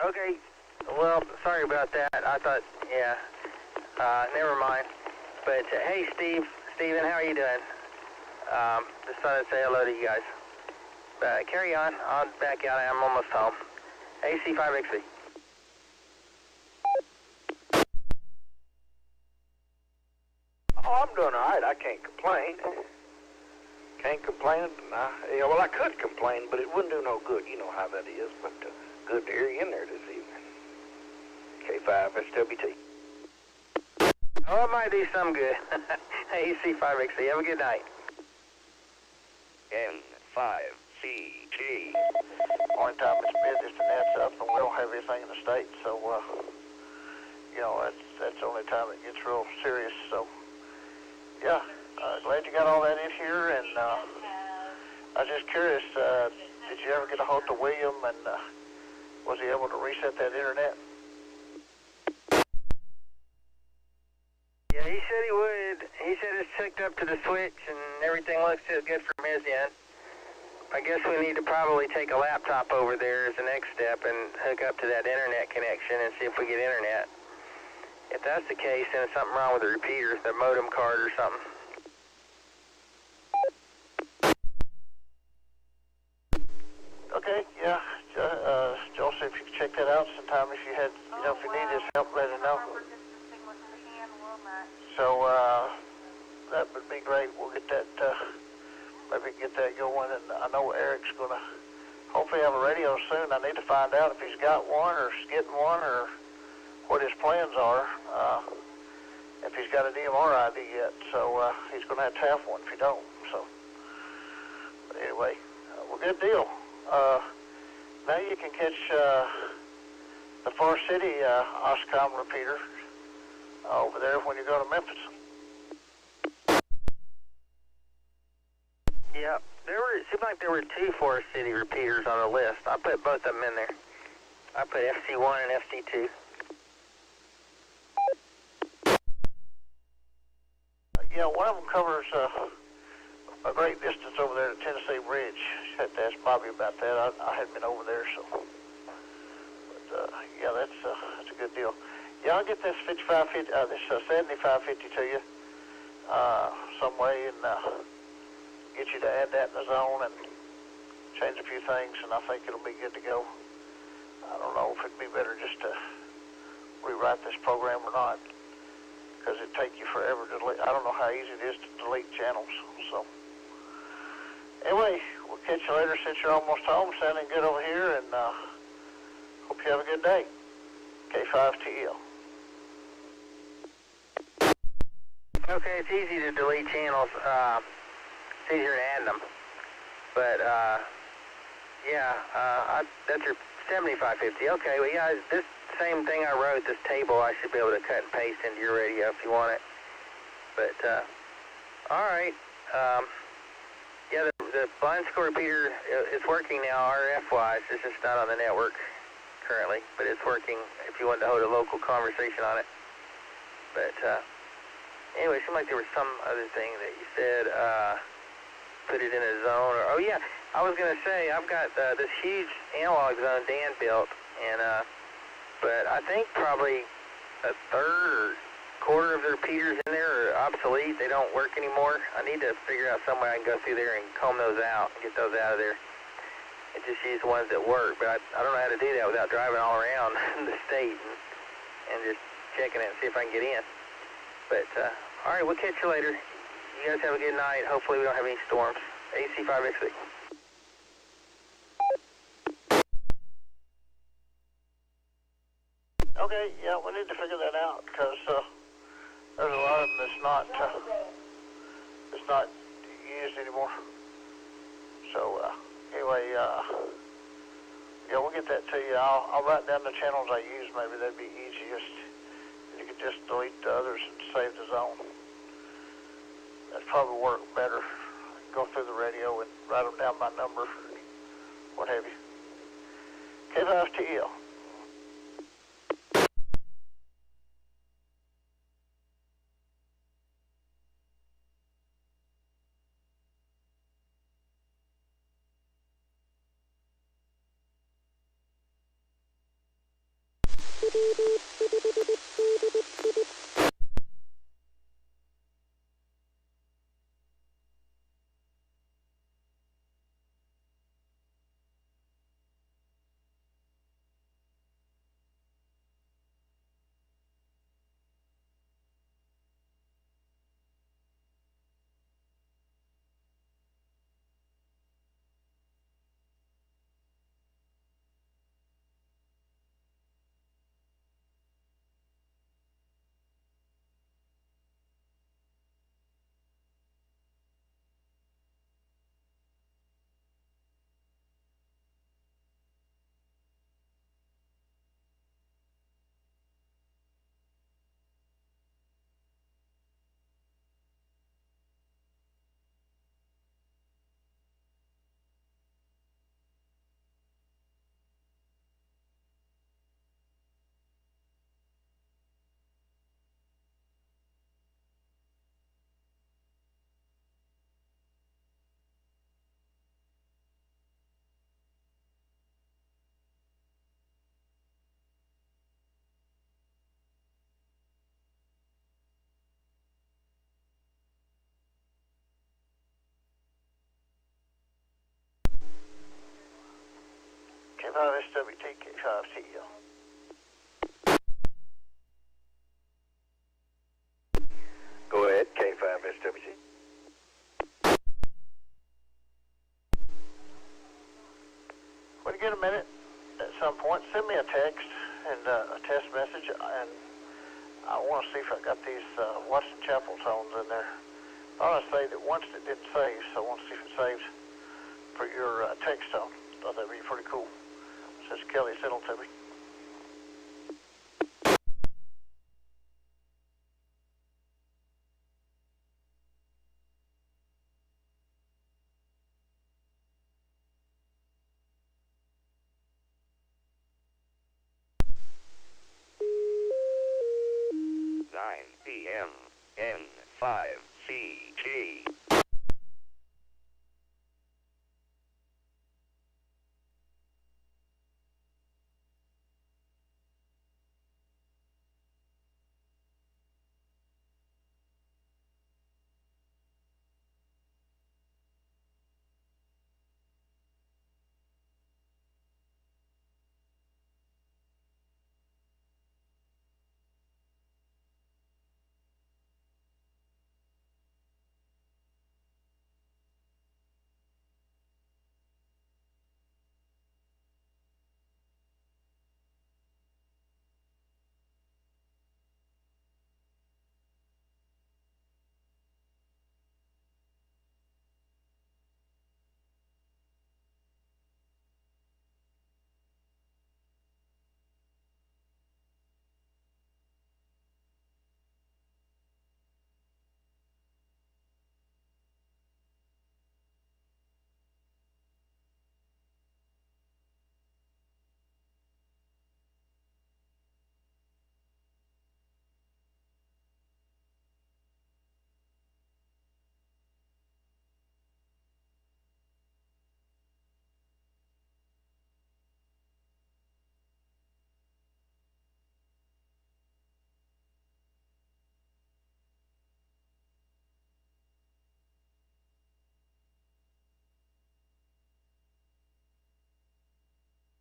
Okay. Well, sorry about that. I thought, yeah. Never mind. But hey, Steven, how are you doing? Just thought I'd say hello to you guys. Carry on. I'll back out. I'm almost home. AC5XV. Oh, I'm doing all right. I can't complain. Can't complain. Well, I could complain, but it wouldn't do no good. You know how that is. But good to hear you in there this evening. K5SWT. Oh, it might do some good. AC5XV. Have a good night. N5CG. Only time it's been is the net's up, and we don't have anything in the state, so that's the only time it gets real serious. So yeah, glad you got all that in here, and I was just curious, did you ever get a hold of William, and was he able to reset that internet? Yeah, he said he would. He said it's hooked up to the switch and everything looks good from his end. I guess we need to probably take a laptop over there as the next step and hook up to that internet connection and see if we get internet. If that's the case, then it's something wrong with the repeater, the modem card or something. Okay, yeah. Joseph, if you could check that out sometime, if you had, if you need his help, let him know. So that would be great. We'll get that, maybe get that going. And I know Eric's going to hopefully have a radio soon. I need to find out if he's got one or is getting one or what his plans are. If he's got a DMR ID yet. So he's going to have one if he don't. So but anyway, well, good deal. Now you can catch the Far City Oscom repeater over there when you go to Memphis. Yeah, it seemed like there were 2 Forest City repeaters on the list. I put both of them in there. I put FC1 and FC2. Yeah, one of them covers a great distance over there at Tennessee Bridge. Had to ask Bobby about that. I hadn't been over there, so. But yeah, that's a good deal. Yeah, I'll get this 7550, this 7550 to you some way, and get you to add that in the zone and change a few things, and I think it'll be good to go. I don't know if it'd be better just to rewrite this program or not, because it'd take you forever to delete. I don't know how easy it is to delete channels. So anyway, we'll catch you later since you're almost home. Sounding good over here, and hope you have a good day. K5TL. Okay, it's easy to delete channels. It's easier to add them. But yeah, that's your 7550. Okay, well, yeah, this same thing I wrote, this table, I should be able to cut and paste into your radio if you want it. But all right. Yeah, the blind score repeater is working now, RF-wise. It's just not on the network currently, but it's working if you wanted to hold a local conversation on it. But anyway, it seemed like there was some other thing that you said, put it in a zone. Or, oh, yeah, I was going to say, I've got this huge analog zone Dan built, and but I think probably a third or quarter of the repeaters in there are obsolete. They don't work anymore. I need to figure out some way I can go through there and comb those out and get those out of there and just use the ones that work. But I don't know how to do that without driving all around the state and just checking it and see if I can get in. But, all right, we'll catch you later. You guys have a good night. Hopefully we don't have any storms. AC5XB. Okay, yeah, we need to figure that out, because there's a lot of them that's not used anymore. So anyway, yeah, we'll get that to you. I'll write down the channels I use. Maybe that'd be easiest. You could just delete the others and save the zone. That'd probably work better. Go through the radio and write them down by number, what have you. K5TL. K5SWT, K5TL. Go ahead, K5SWT. When you get a minute, at some point, send me a text and a test message, and I want to see if I got these Watson Chapel zones in there. I want to say that once it didn't save, so I want to see if it saves for your text zone. Thought that'd be pretty cool. Says Kelly sent them to me. RPM N5CG.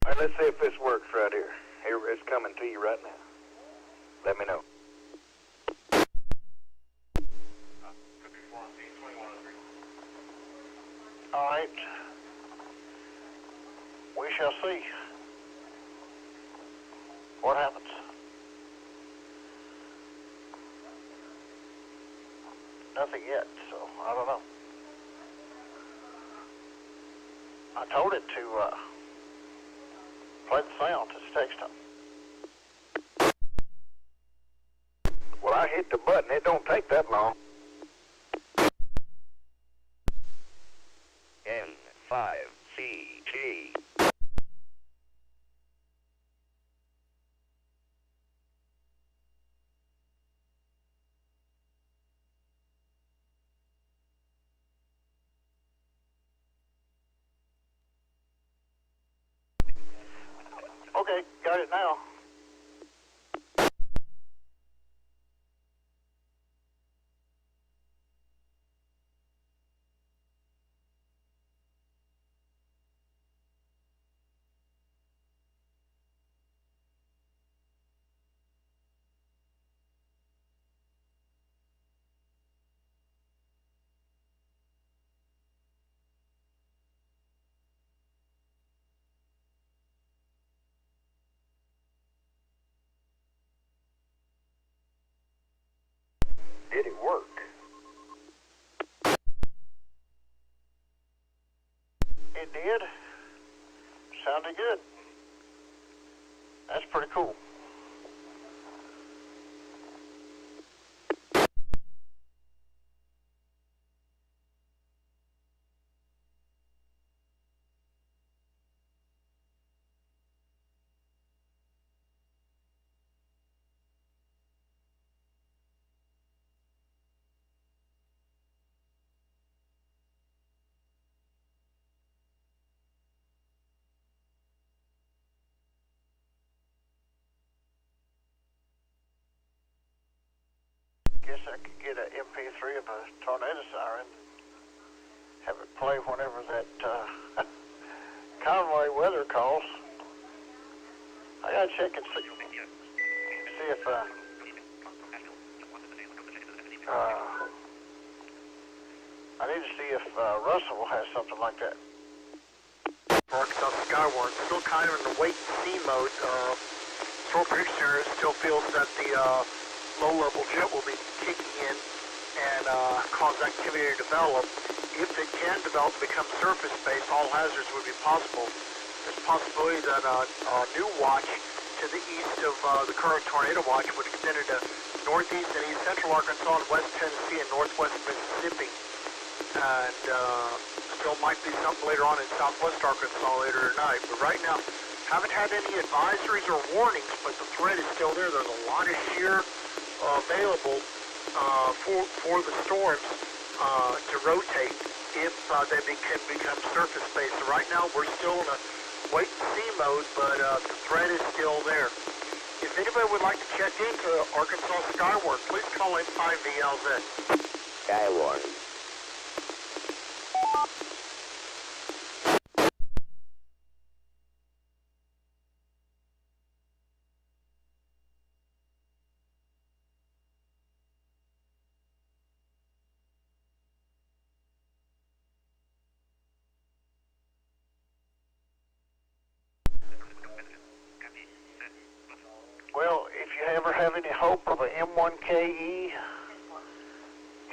All right, let's see if this works right here. Here, it's coming to you right now. Let me know. All right. We shall see what happens. Nothing yet, so I don't know. I told it to play the sound. It's text time. Well, I hit the button. It don't take that long. N5CG. Okay, got it now. Did it work? It did. Sounded good. That's pretty cool. Guess I could get an MP3 of a tornado siren, have it play whenever that Conway weather calls. I gotta check and see if I need to see if Russell has something like that. Arkansas Skywarn still kind of in the wait and see mode. Control producer still feels that the low-level jet will be kicking in and cause activity to develop. If it can develop and become surface-based, all hazards would be possible. There's a possibility that a new watch to the east of the current tornado watch would extend into northeast and east central Arkansas and west Tennessee and northwest Mississippi. And still might be something later on in southwest Arkansas later tonight. But right now, haven't had any advisories or warnings, but the threat is still there. There's a lot of shear available for the storms to rotate if they can become surface-based. So right now we're still in a wait-and-see mode, but the threat is still there. If anybody would like to check into Arkansas Skywarn, please call N5VLZ. Skywarn. Well, if you ever have any hope of an M1KE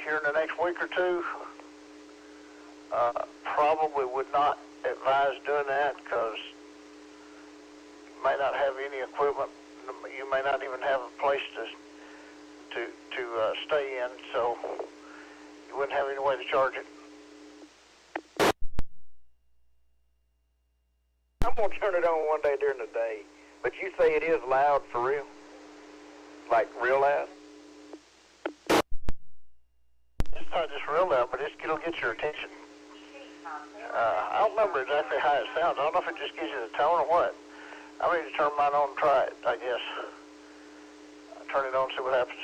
here in the next week or two, probably would not advise doing that because you may not have any equipment. You may not even have a place to stay in, so you wouldn't have any way to charge it. I'm going to turn it on one day during the day. But you say it is loud for real? Like real loud? It's not just real loud, but it'll get your attention. I don't remember exactly how it sounds. I don't know if it just gives you the tone or what. I need to turn mine on and try it, I guess. I'll turn it on and see what happens.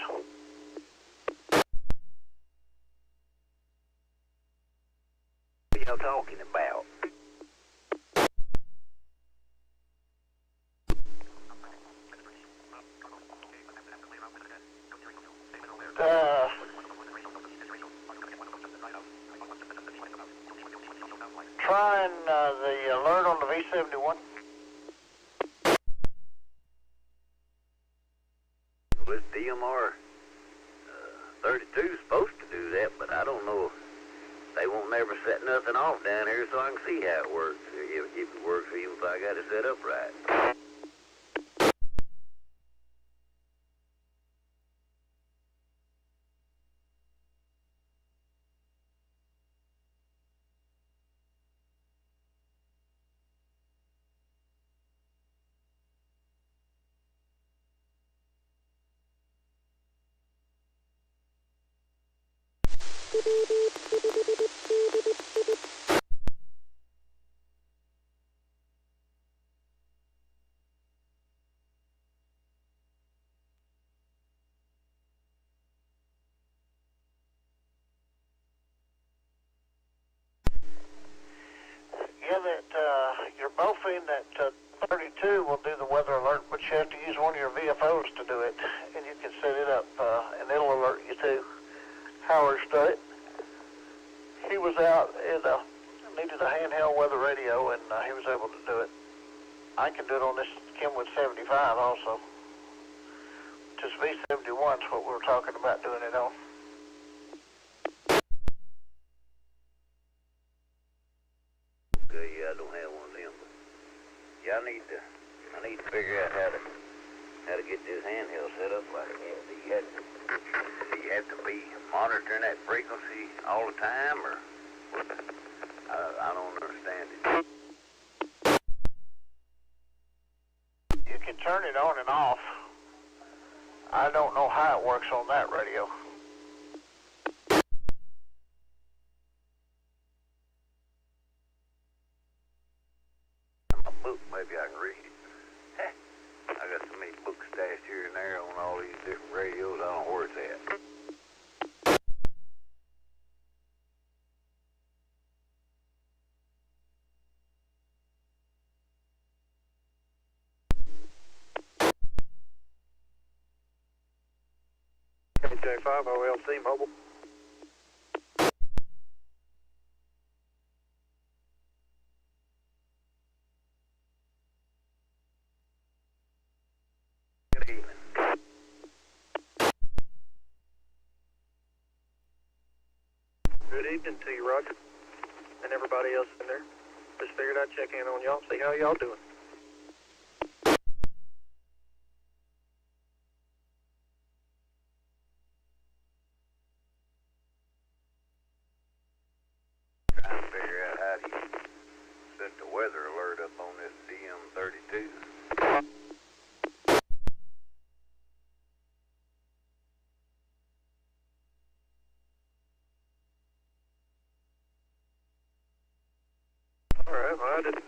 What are y'all talking about? Trying the alert on the V71. Well, this DMR 32 is supposed to do that, but I don't know. They won't never set nothing off down here so I can see how it works. If it works, even if I got it set up right. You're both in that 32 will do the weather alert, but you have to use one of your VFOs to do it, and you can set it up, and it'll alert you too. Howard's done it. He was out and needed a handheld weather radio, and he was able to do it. I can do it on this Kenwood 75 also. Just V71 is what we were talking about doing it on. Okay, yeah, I don't have one of them. But yeah, I need to figure out how to get this handheld set up like that. Do you have to be monitoring that frequency all the time, or I don't understand it. You can turn it on and off. I don't know how it works on that radio. Book, maybe I can read it. I got so many books stashed here and there on all these different radios, I don't know where it's at. KG5 OLC mobile. Good evening. Good evening to you, Roger, and everybody else in there. Just figured I'd check in on y'all, see how y'all doing. Trying to figure out how to set the weather alert up on this DM32.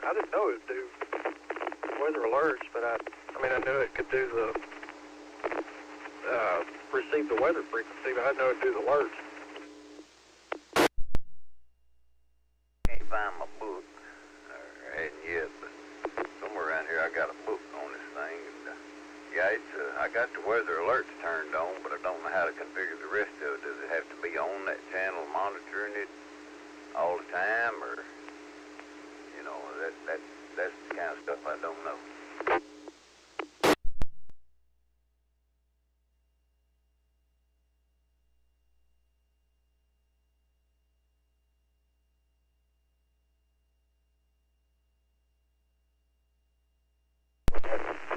I didn't know it would do weather alerts, but I mean, I knew it could do the, receive the weather frequency, but I didn't know it would do the alerts. Can't find my book. I hadn't yet, but somewhere around here I got a book on this thing. And, yeah, it's I got the weather alerts turned on, but I don't know how to configure the rest of it. Does it have to be on that channel monitoring it all the time, or you know, that's the kind of stuff I don't know.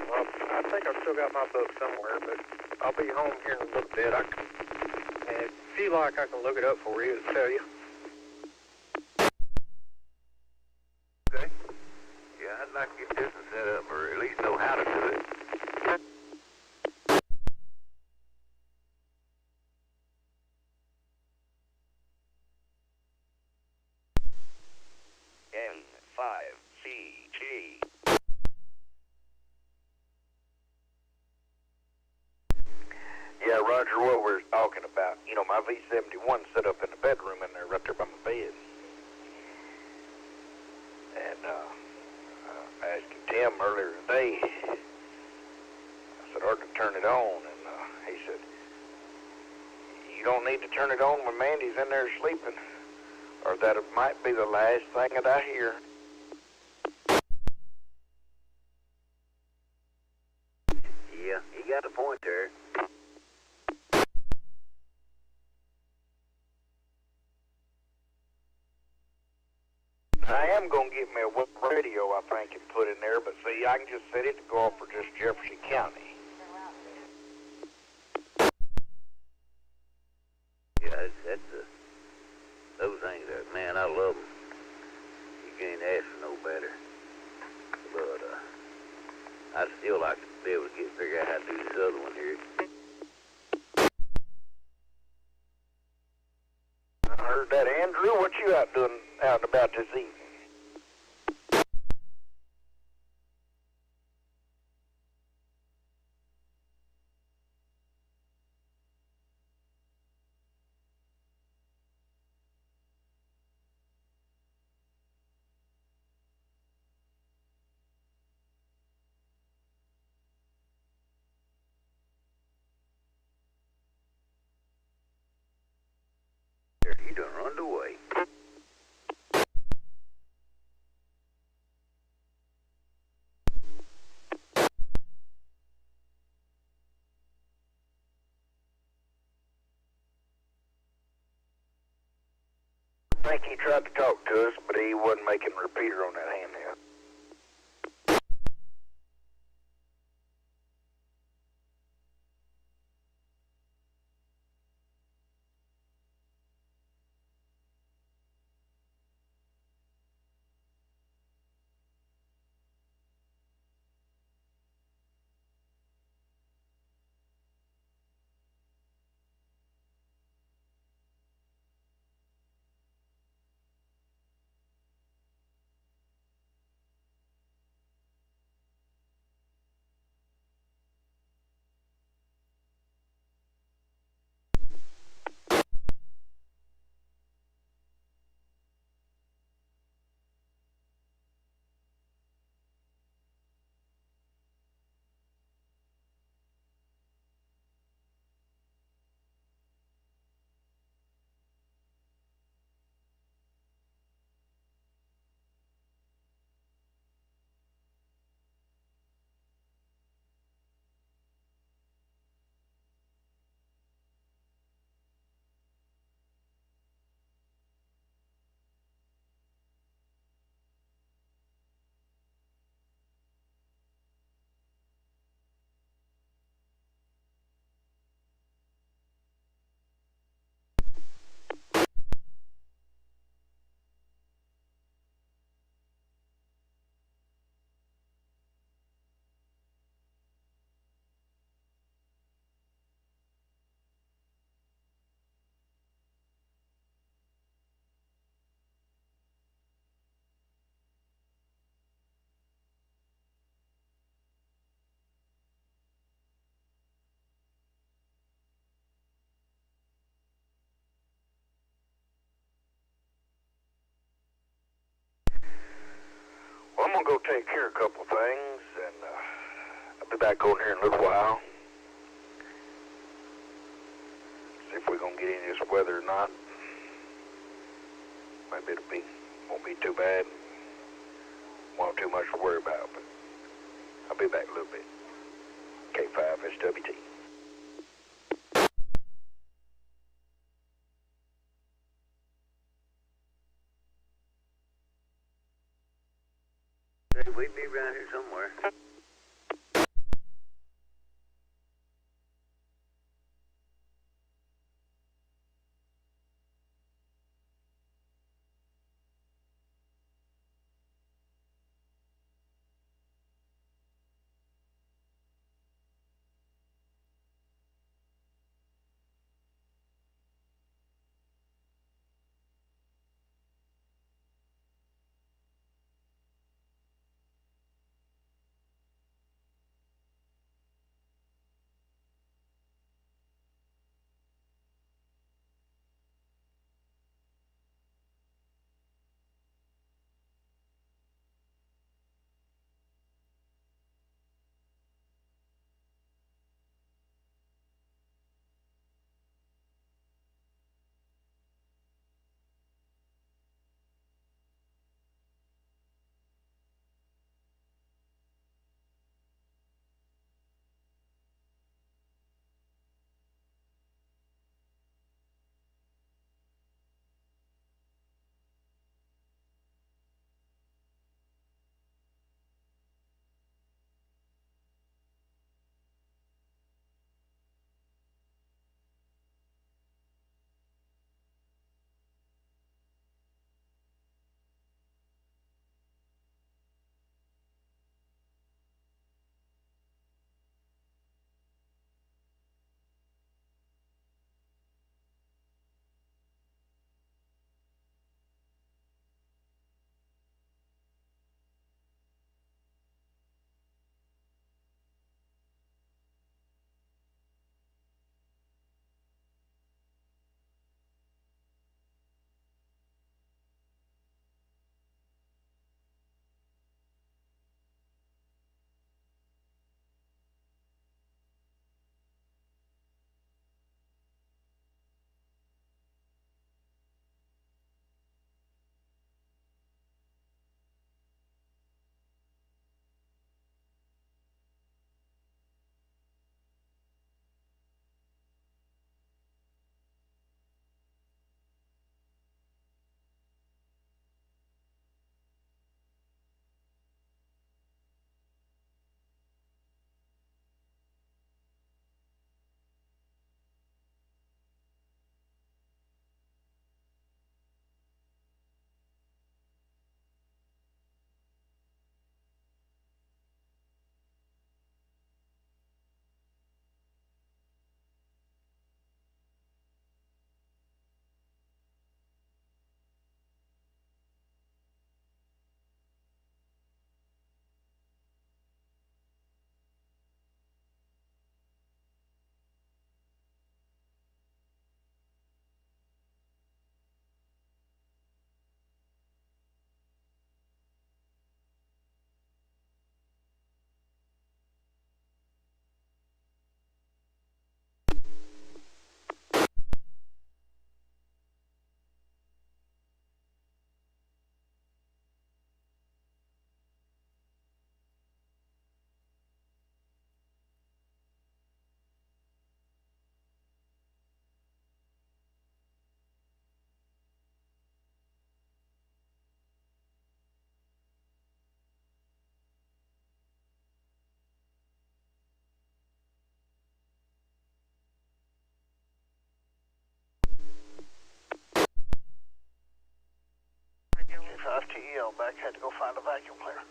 Well, I think I've still got my book somewhere, but I'll be home here in a little bit. And if you like, I can look it up for you and tell you. Okay. Yeah, I'd like to get this one set up, or at least know how to do it. N5CG. Yeah, Roger, what we're talking about. You know, my V71 set up in the bedroom in there, right there by my bed. And I asked Tim earlier today, I said, "Hard to turn it on." And he said, "You don't need to turn it on when Mandy's in there sleeping, or that it might be the last thing that I hear." Yeah, you got a point there. I am going to get me a web radio, I think, and put in there, but see, I can just set it to go off for just Jefferson County. Yeah, that's those things that, man, I love them. You can't ask for no better. But I'd still like to be able to figure out how to do this other one here. I heard that, Andrew. What you out doing out and about this evening? You done run away. I think he tried to talk to us, but he wasn't making a repeater on that handheld. go take care of a couple of things, and I'll be back on here in a little while. See if we're gonna get any of this weather or not. Maybe won't be too bad. Won't too much to worry about, but I'll be back a little bit. K5SWT. We'd be around here somewhere. K5TEL back, had to go find a vacuum cleaner.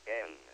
N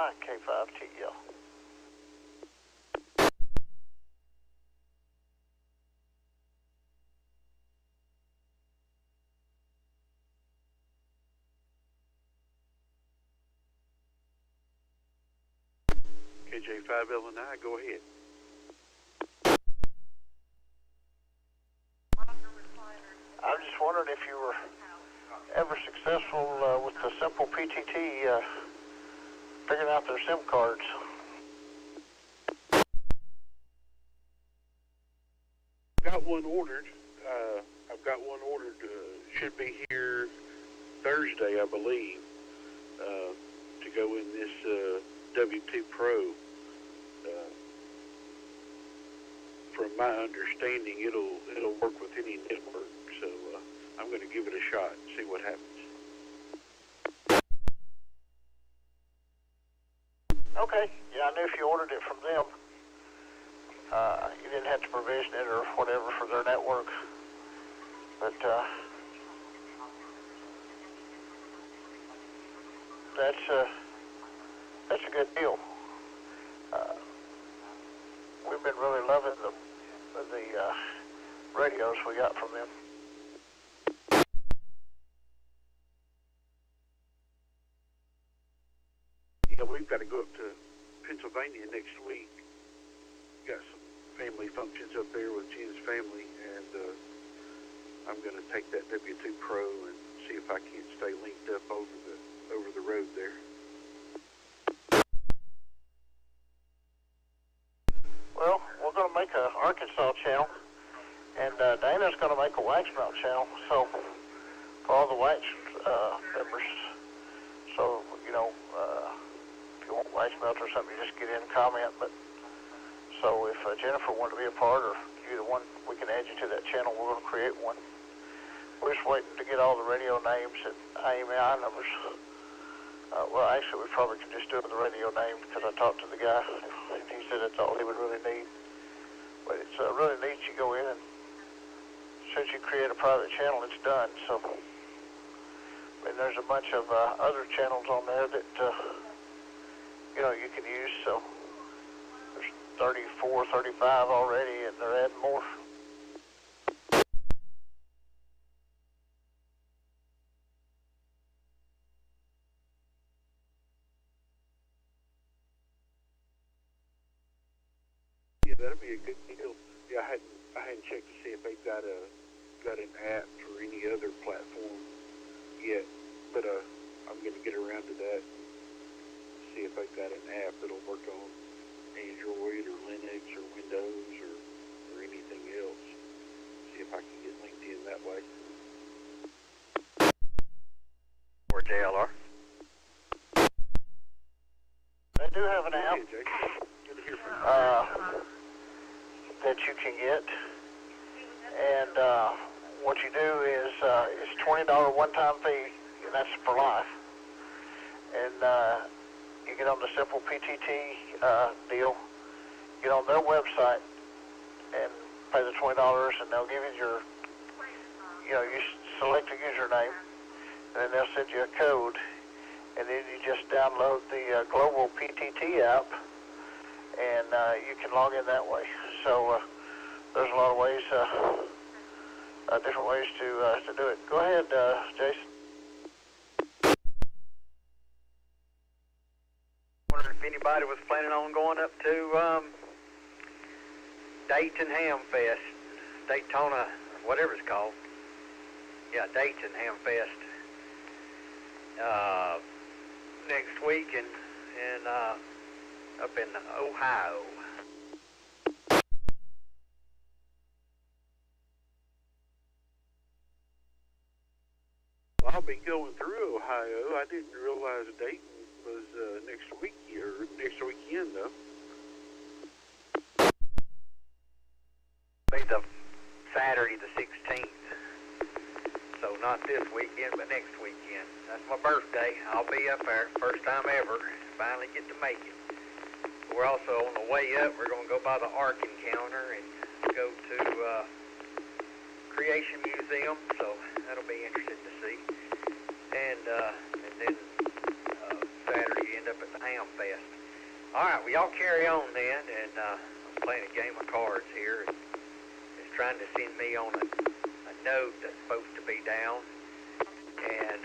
W5DI, K5TL. KJ5LNI, go ahead. I was just wondering if you were ever successful with the simple PTT figuring out their SIM cards. Got one ordered. I've got one ordered. Should be here Thursday, I believe, to go in this W2 Pro. From my understanding, it'll work with any network. So I'm going to give it a shot and see what happens. Okay. Yeah, I knew if you ordered it from them, you didn't have to provision it or whatever for their network. But that's a good deal. We've been really loving the radios we got from them. Yeah, we've got to go up to Pennsylvania next week. Got some family functions up there with Jen's family, and I'm going to take that W2 Pro and see if I can't stay linked up over the road there. Well, we're going to make a Arkansas channel, and Dana's going to make a wax mount channel. So for all the wax members, so you know, if you want wax melt or something, you just get in and comment. But so if Jennifer wanted to be a part, or you the one, we can add you to that channel. We're going to create one. We're just waiting to get all the radio names and IMEI numbers. Well, actually, we probably could just do it with the radio name because I talked to the guy, and he said that's all he would really need. But it's really neat. You go in, and as soon as you create a private channel, it's done. So, and there's a bunch of other channels on there that you know, you can use. So there's 34, 35 already, and they're adding more. That'll be a good deal. Yeah, I hadn't checked to see if they've got an app for any other platform yet, but I'm going to get around to that. See if they've got an app that'll work on Android or Linux or Windows or anything else. See if I can get linked in that way. Or JLR. They do have an app. Hey, Jake. Good to hear from you. That you can get, and what you do is it's $20 one-time fee, and that's for life. And you get on the simple PTT deal, get on their website, and pay the $20, and they'll give you you select a username, and then they'll send you a code, and then you just download the global PTT app, and you can log in that way. So there's a lot of ways, different ways to do it. Go ahead, Jason. Wondering if anybody was planning on going up to Dayton Ham Fest, Daytona, whatever it's called. Yeah, Dayton Ham Fest next week and up in Ohio. Well, I'll be going through Ohio. I didn't realize Dayton was next week or next weekend, though. Be the Saturday the 16th. So not this weekend, but next weekend. That's my birthday. I'll be up there. First time ever. Finally get to make it. We're also on the way up. We're going to go by the A.R.E.N counter and go to Creation Museum. So that'll be interesting to see. And then Saturday end up at the Ham Ham Fest. All right, well, y'all carry on then, and I'm playing a game of cards here. It's trying to send me on a node that's supposed to be down, and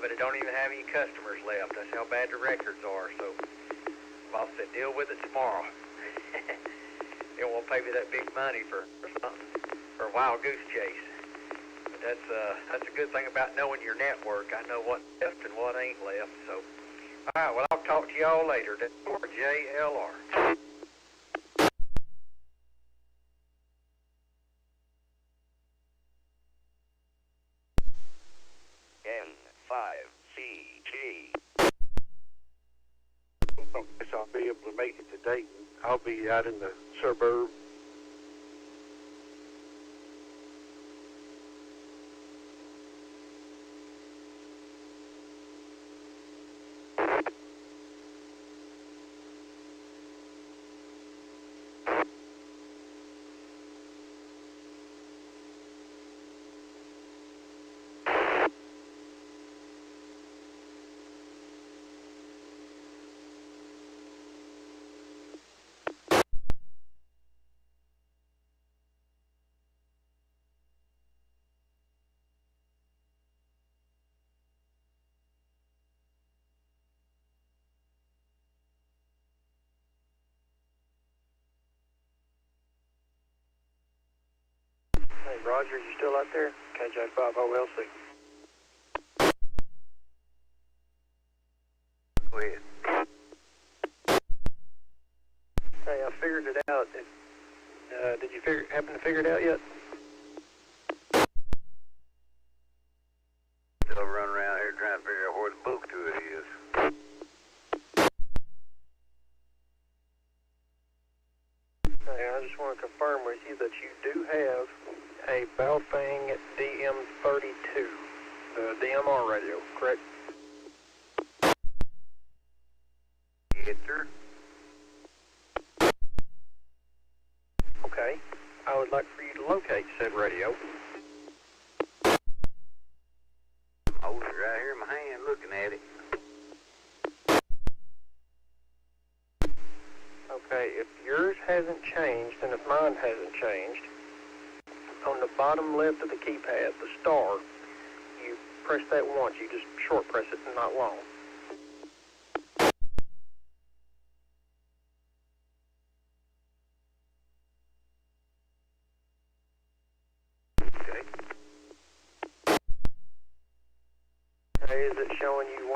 but it don't even have any customers left. That's how bad the records are. So boss said, deal with it tomorrow. They won't pay me that big money for something, for a wild goose chase. But that's a good thing about knowing your network. I know what's left and what ain't left. So, all right, well, I'll talk to y'all later. That's JLR. N5CG. I guess I'll be able to make it to Dayton. I'll be out in the suburb. Hey, Roger, you still out there? KJ5OLC. Go ahead. Hey, I figured it out. Did you happen to figure it out yet? Still running around here trying to figure out where the book to it is. Hey, I just want to confirm with you that you do have a Baofeng DM32, the DMR radio, correct? Yes, sir. Okay. I would like for you to locate said radio. I'm holding it right here in my hand looking at it. Okay, if yours hasn't changed and if mine hasn't changed, on the bottom left of the keypad, the star, you press that once. You just short press it and not long. Okay. Okay, is it showing you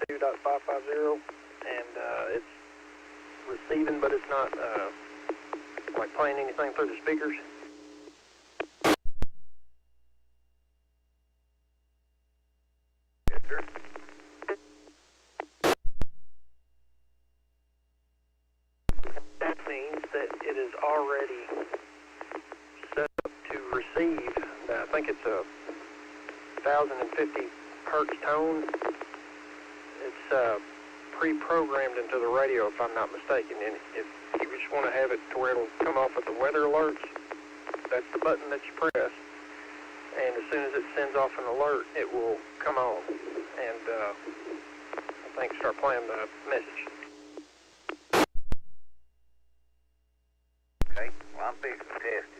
162.550? And it's receiving, but it's not like playing anything through the speakers? Yes, sir. That means that it is already set up to receive, I think it's a 1050 hertz tone. It's pre-programmed into the radio, if I'm not mistaken. And if you just want to have it to where it'll come off with the weather alerts, that's the button that you press. And as soon as it sends off an alert, it will come on and I think start playing the message. Okay. Well, I'm fixing to test